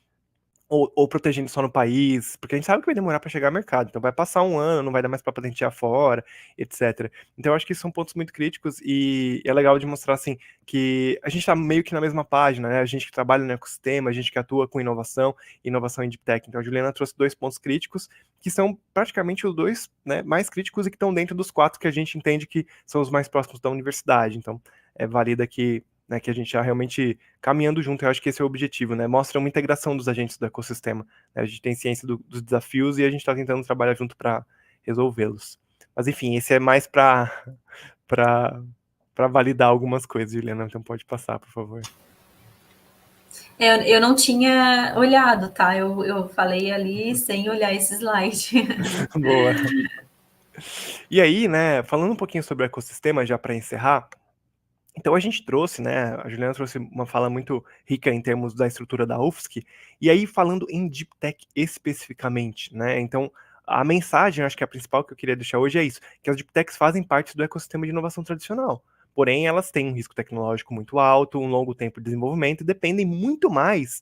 ou protegendo só no país, porque a gente sabe que vai demorar para chegar ao mercado, então vai passar um ano, não vai dar mais para patentear fora, etc. Então eu acho que são pontos muito críticos e é legal de mostrar assim que a gente está meio que na mesma página, né? A gente que trabalha no ecossistema, a gente que atua com inovação em deep tech. Então a Juliana trouxe 2 pontos críticos que são praticamente os 2, né, mais críticos e que estão dentro dos 4 que a gente entende que são os mais próximos da universidade. Então valida que, né, que a gente está realmente caminhando junto. Eu acho que esse é o objetivo, né? Mostra uma integração dos agentes do ecossistema, né? A gente tem ciência dos desafios e a gente está tentando trabalhar junto para resolvê-los. Mas enfim, esse é mais para validar algumas coisas, Juliana. Então pode passar, por favor. Eu não tinha olhado, tá? Eu falei ali sem olhar esse slide. Boa. E aí, né, falando um pouquinho sobre o ecossistema, já para encerrar, então a gente trouxe, né, a Juliana trouxe uma fala muito rica em termos da estrutura da UFSC, e aí falando em Deep Tech especificamente, né, então a mensagem, acho que a principal que eu queria deixar hoje é isso, que as Deep Techs fazem parte do ecossistema de inovação tradicional, porém elas têm um risco tecnológico muito alto, um longo tempo de desenvolvimento, e dependem muito mais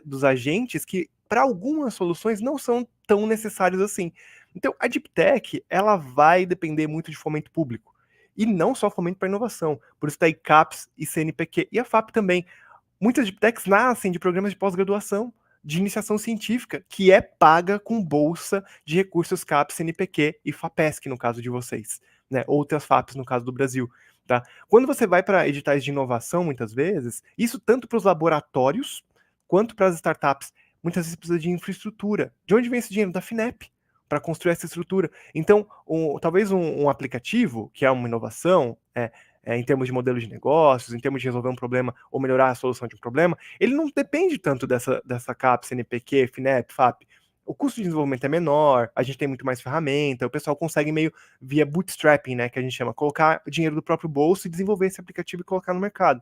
dos agentes que, para algumas soluções, não são tão necessários assim. Então a Deep Tech, ela vai depender muito de fomento público, e não só fomento para inovação. Por isso está aí CAPES e CNPq, e a FAP também. Muitas deep techs nascem de programas de pós-graduação, de iniciação científica, que é paga com bolsa de recursos CAPES, CNPq e FAPESC, no caso de vocês, né? Outras FAPs, no caso do Brasil. Tá? Quando você vai para editais de inovação, muitas vezes, isso tanto para os laboratórios quanto para as startups, muitas vezes precisa de infraestrutura. De onde vem esse dinheiro? Da FINEP, para construir essa estrutura. Então, talvez um aplicativo, que é uma inovação, em termos de modelo de negócios, em termos de resolver um problema ou melhorar a solução de um problema, ele não depende tanto dessa CAP, CNPq, FINEP, FAP. O custo de desenvolvimento é menor, a gente tem muito mais ferramenta, o pessoal consegue meio via bootstrapping, né, que a gente chama, colocar dinheiro do próprio bolso e desenvolver esse aplicativo e colocar no mercado.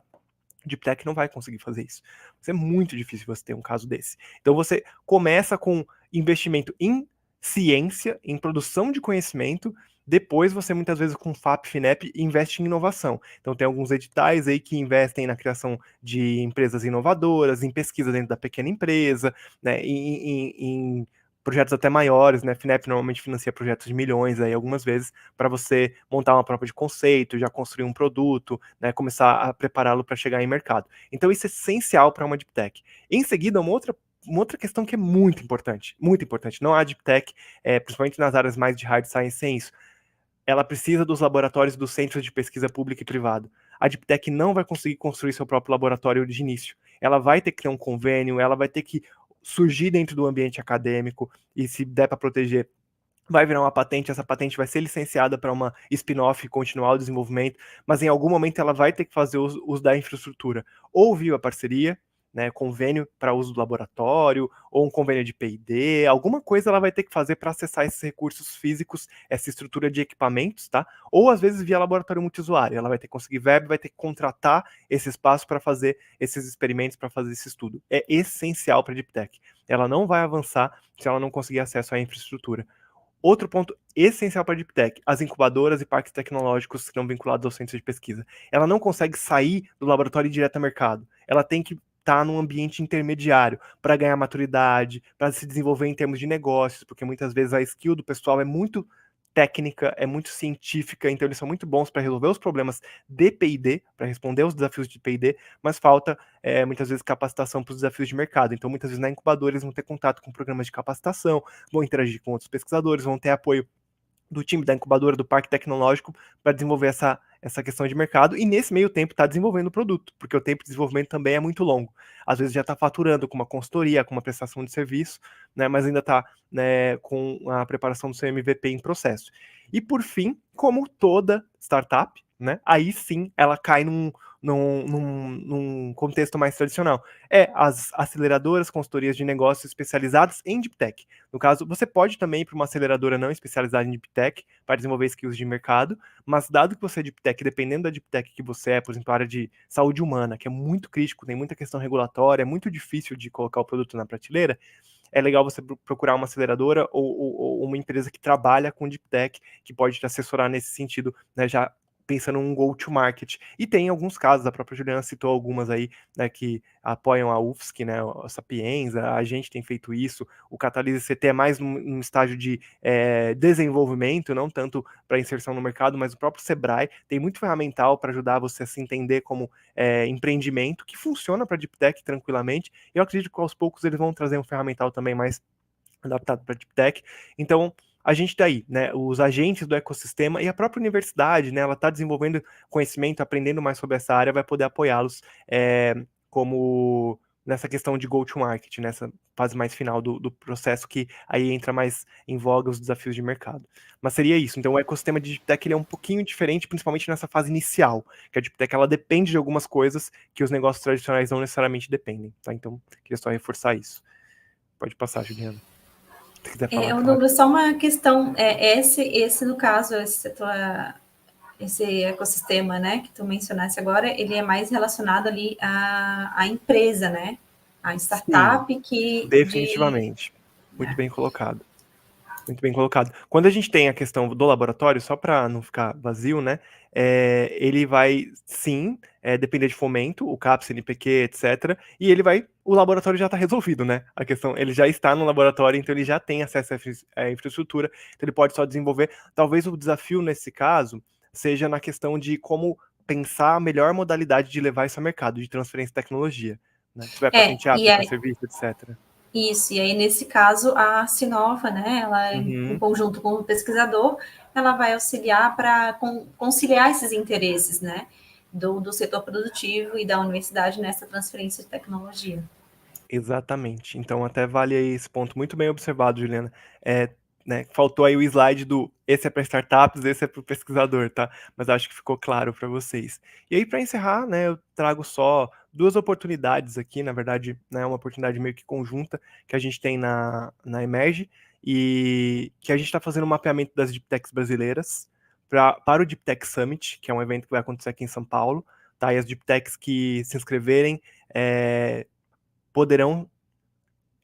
Deep Tech não vai conseguir fazer isso. Vai ser muito difícil você ter um caso desse. Então você começa com investimento em ciência, em produção de conhecimento, depois você muitas vezes com FAP, FINEP investe em inovação. Então tem alguns editais aí que investem na criação de empresas inovadoras, em pesquisa dentro da pequena empresa, né, em projetos até maiores, né? FINEP normalmente financia projetos de milhões aí algumas vezes para você montar uma prova de conceito, já construir um produto, né? Começar a prepará-lo para chegar em mercado. Então isso é essencial para uma Deep Tech. Em seguida, uma outra questão que é muito importante, não há Deep Tech, principalmente nas áreas mais de hard science, sem isso. Ela precisa dos laboratórios dos centros de pesquisa pública e privado. A Deep Tech não vai conseguir construir seu próprio laboratório de início. Ela vai ter que ter um convênio, ela vai ter que surgir dentro do ambiente acadêmico e, se der para proteger, vai virar uma patente, essa patente vai ser licenciada para uma spin-off e continuar o desenvolvimento, mas em algum momento ela vai ter que fazer uso da infraestrutura, ou via parceria, né, convênio para uso do laboratório, ou um convênio de P&D, alguma coisa ela vai ter que fazer para acessar esses recursos físicos, essa estrutura de equipamentos, tá? Ou às vezes via laboratório multiusuário, ela vai ter que conseguir verba, vai ter que contratar esse espaço para fazer esses experimentos, para fazer esse estudo. É essencial para a Deep Tech. Ela não vai avançar se ela não conseguir acesso à infraestrutura. Outro ponto essencial para a Deep Tech, as incubadoras e parques tecnológicos que estão vinculados aos centros de pesquisa. Ela não consegue sair do laboratório e ir direto ao mercado. Ela tem que estar num ambiente intermediário para ganhar maturidade, para se desenvolver em termos de negócios, porque muitas vezes a skill do pessoal é muito técnica, é muito científica, então eles são muito bons para resolver os problemas de P&D, para responder aos desafios de P&D, mas falta muitas vezes capacitação para os desafios de mercado. Então muitas vezes na incubadora eles vão ter contato com programas de capacitação, vão interagir com outros pesquisadores, vão ter apoio do time da incubadora, do parque tecnológico, para desenvolver essa questão de mercado, e nesse meio tempo está desenvolvendo o produto, porque o tempo de desenvolvimento também é muito longo. Às vezes já está faturando com uma consultoria, com uma prestação de serviço, né, mas ainda está, né, com a preparação do seu MVP em processo. E por fim, como toda startup, né, aí sim ela cai num contexto mais tradicional. As aceleradoras, consultorias de negócios especializadas em Deep Tech. No caso, você pode também ir para uma aceleradora não especializada em Deep Tech para desenvolver skills de mercado, mas dado que você é Deep Tech, dependendo da Deep Tech que você é, por exemplo, a área de saúde humana, que é muito crítico, tem muita questão regulatória, é muito difícil de colocar o produto na prateleira, é legal você procurar uma aceleradora ou uma empresa que trabalha com Deep Tech, que pode te assessorar nesse sentido, né, já pensando num go-to-market. E tem alguns casos, a própria Juliana citou algumas aí, né, que apoiam a UFSC, né, a Sapienza, a gente tem feito isso, o Catalyse CT é mais num estágio de desenvolvimento, não tanto para inserção no mercado, mas o próprio Sebrae tem muito ferramental para ajudar você a se entender como empreendimento, que funciona para Deep Tech tranquilamente, e eu acredito que aos poucos eles vão trazer um ferramental também mais adaptado para Deep Tech. Então, a gente está aí, né, os agentes do ecossistema e a própria universidade, né, ela está desenvolvendo conhecimento, aprendendo mais sobre essa área, vai poder apoiá-los como nessa questão de go-to-market, nessa fase mais final do processo, que aí entra mais em voga os desafios de mercado. Mas seria isso. Então, o ecossistema de Deep Tech ele é um pouquinho diferente, principalmente nessa fase inicial, que a Deep Tech ela depende de algumas coisas que os negócios tradicionais não necessariamente dependem. Tá? Então, queria só reforçar isso. Pode passar, Juliana. Se quiser falar, claro. Douglas, só uma questão, esse no caso, esse ecossistema, né, que tu mencionasse agora, ele é mais relacionado ali à empresa, né, a startup. Sim, definitivamente. Muito bem colocado. Muito bem colocado. Quando a gente tem a questão do laboratório, só para não ficar vazio, né? Ele vai, sim, depender de fomento, o CAPS, NPq, etc. E ele vai. O laboratório já está resolvido, né? A questão, ele já está no laboratório, então ele já tem acesso à infraestrutura, então ele pode só desenvolver. Talvez o desafio nesse caso seja na questão de como pensar a melhor modalidade de levar isso ao mercado, de transferência de tecnologia. Né? Se vai patentear, se vai serviço, etc. Isso, e aí nesse caso a Sinova, né, ela em conjunto com o pesquisador, ela vai auxiliar para conciliar esses interesses, né, do setor produtivo e da universidade nessa transferência de tecnologia. Exatamente. Então até vale aí esse ponto muito bem observado, Juliana. né, faltou aí o slide do esse é para startups, esse é para o pesquisador, tá? Mas acho que ficou claro para vocês. E aí, para encerrar, né, eu trago só duas oportunidades aqui, na verdade, né, uma oportunidade meio que conjunta que a gente tem na Emerge e que a gente está fazendo um mapeamento das Deep Techs brasileiras para o Deep Tech Summit, que é um evento que vai acontecer aqui em São Paulo, tá? E as Deep Techs que se inscreverem poderão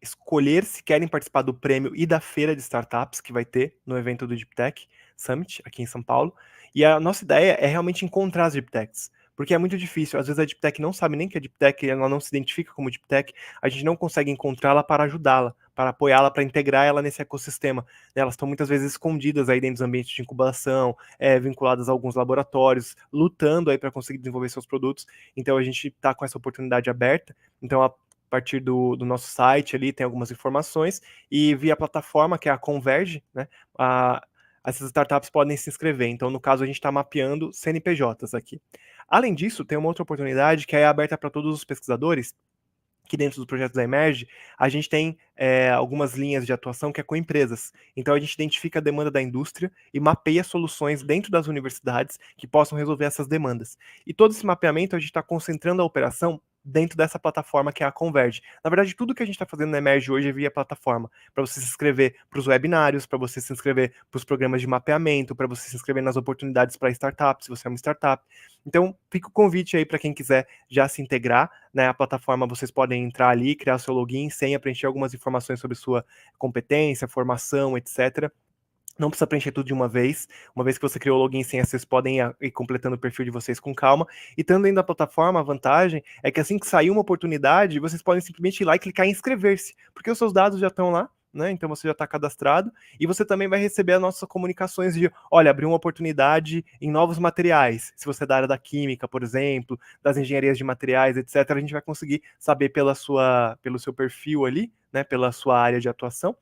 escolher se querem participar do prêmio e da feira de startups que vai ter no evento do Deep Tech Summit aqui em São Paulo. E a nossa ideia é realmente encontrar as Deep Techs, porque é muito difícil. Às vezes a Deep Tech não sabe nem que é Deep Tech, ela não se identifica como Deep Tech, a gente não consegue encontrá-la para ajudá-la, para apoiá-la, para integrar ela nesse ecossistema. Elas estão muitas vezes escondidas aí dentro dos ambientes de incubação, vinculadas a alguns laboratórios, lutando aí para conseguir desenvolver seus produtos. Então a gente está com essa oportunidade aberta. Então a partir do nosso site ali, tem algumas informações, e via plataforma, que é a Converge, né, essas startups podem se inscrever. Então, no caso, a gente está mapeando CNPJs aqui. Além disso, tem uma outra oportunidade que é aberta para todos os pesquisadores, que dentro dos projetos da Emerge, a gente tem algumas linhas de atuação que é com empresas. Então, a gente identifica a demanda da indústria e mapeia soluções dentro das universidades que possam resolver essas demandas. E todo esse mapeamento, a gente está concentrando a operação dentro dessa plataforma que é a Converge. Na verdade, tudo que a gente está fazendo na Emerge hoje é via plataforma. Para você se inscrever para os webinários, para você se inscrever para os programas de mapeamento, para você se inscrever nas oportunidades para startups, se você é uma startup. Então, fica o convite aí para quem quiser já se integrar, né? A plataforma, vocês podem entrar ali, criar seu login, senha, preencher algumas informações sobre sua competência, formação, etc. Não precisa preencher tudo de uma vez. Uma vez que você criou o login e senha, vocês podem ir completando o perfil de vocês com calma. E estando dentro da plataforma, a vantagem é que assim que sair uma oportunidade, vocês podem simplesmente ir lá e clicar em inscrever-se, porque os seus dados já estão lá, né? Então você já está cadastrado e você também vai receber as nossas comunicações de, olha, abriu uma oportunidade em novos materiais. Se você é da área da química, por exemplo, das engenharias de materiais, etc., a gente vai conseguir saber pelo seu perfil ali, né? Pela sua área de atuação,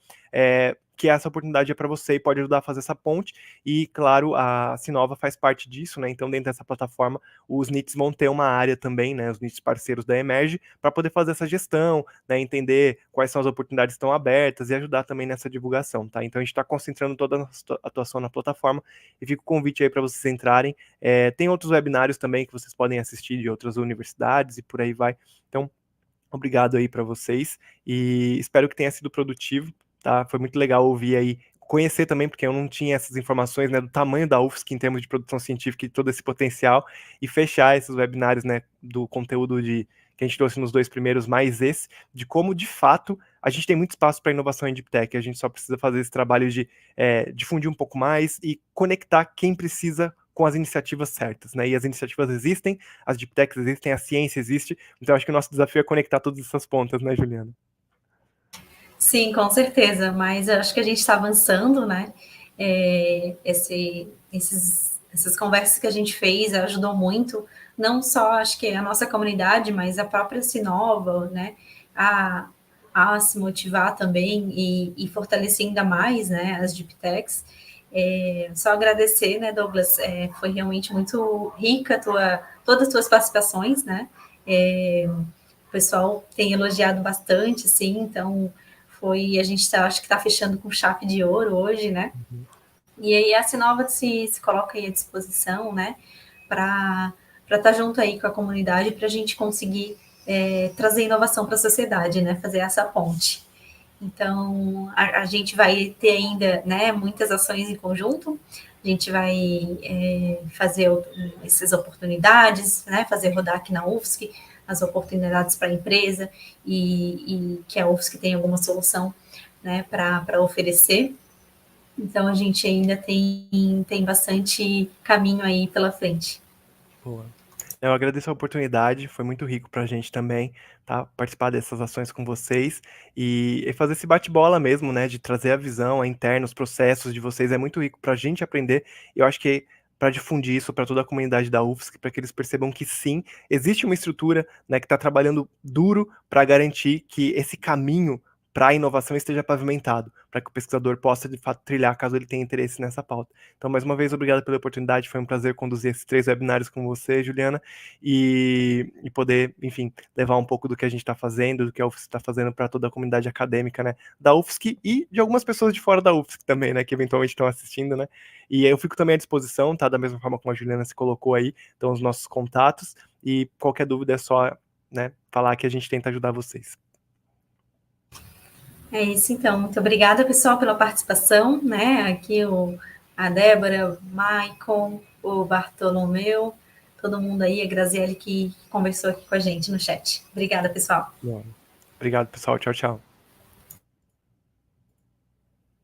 que essa oportunidade é para você e pode ajudar a fazer essa ponte. E, claro, a Sinova faz parte disso, né? Então, dentro dessa plataforma, os NITs vão ter uma área também, né? Os NITs parceiros da Emerge, para poder fazer essa gestão, né? Entender quais são as oportunidades que estão abertas e ajudar também nessa divulgação, tá? Então, a gente está concentrando toda a nossa atuação na plataforma e fica o convite aí para vocês entrarem. Tem outros webinários também que vocês podem assistir de outras universidades e por aí vai. Então, obrigado aí para vocês e espero que tenha sido produtivo. Tá? Foi muito legal ouvir aí, conhecer também, porque eu não tinha essas informações, né, do tamanho da UFSC em termos de produção científica e todo esse potencial, e fechar esses webinários, né, do conteúdo que a gente trouxe nos dois primeiros, mais esse, de como, de fato, a gente tem muito espaço para inovação em Deep Tech, a gente só precisa fazer esse trabalho de difundir um pouco mais e conectar quem precisa com as iniciativas certas, né, e as iniciativas existem, as Deep Techs existem, a ciência existe, então acho que o nosso desafio é conectar todas essas pontas, né, Juliana? Sim, com certeza, mas eu acho que a gente está avançando, né? Essas conversas que a gente fez ajudou muito, não só acho que a nossa comunidade, mas a própria Sinova, né? A se motivar também e fortalecer ainda mais, né? As Deep Techs. Só agradecer, né, Douglas? Foi realmente muito rica todas as tuas participações, né? O pessoal tem elogiado bastante, sim, então a gente acho que está fechando com chave de ouro hoje, né? Uhum. E aí a Sinova se coloca aí à disposição, né? Para estar junto aí com a comunidade, para a gente conseguir trazer inovação para a sociedade, né? Fazer essa ponte. Então, a gente vai ter ainda, né, muitas ações em conjunto, a gente vai fazer essas oportunidades, né, fazer rodar aqui na UFSC, as oportunidades para a empresa e que a UFSC tem alguma solução, né, para oferecer. Então, a gente ainda tem bastante caminho aí pela frente. Boa. Eu agradeço a oportunidade, foi muito rico para a gente também, tá? Participar dessas ações com vocês e fazer esse bate-bola mesmo, né? De trazer a visão, a interna, os processos de vocês, é muito rico para a gente aprender. E eu acho que para difundir isso para toda a comunidade da UFSC, para que eles percebam que sim, existe uma estrutura, né, que está trabalhando duro para garantir que esse caminho para a inovação esteja pavimentado, para que o pesquisador possa, de fato, trilhar caso ele tenha interesse nessa pauta. Então, mais uma vez, obrigado pela oportunidade, foi um prazer conduzir esses 3 webinários com você, Juliana, e poder, enfim, levar um pouco do que a gente está fazendo, do que a UFSC está fazendo para toda a comunidade acadêmica, né, da UFSC e de algumas pessoas de fora da UFSC também, né, que eventualmente estão assistindo, né, e eu fico também à disposição, tá, da mesma forma como a Juliana se colocou aí, então os nossos contatos, e qualquer dúvida é só, né, falar que a gente tenta ajudar vocês. É isso, então. Muito obrigada, pessoal, pela participação, né? Aqui a Débora, o Maicon, o Bartolomeu, todo mundo aí, a Graziele que conversou aqui com a gente no chat. Obrigada, pessoal. Obrigado, pessoal. Tchau, tchau.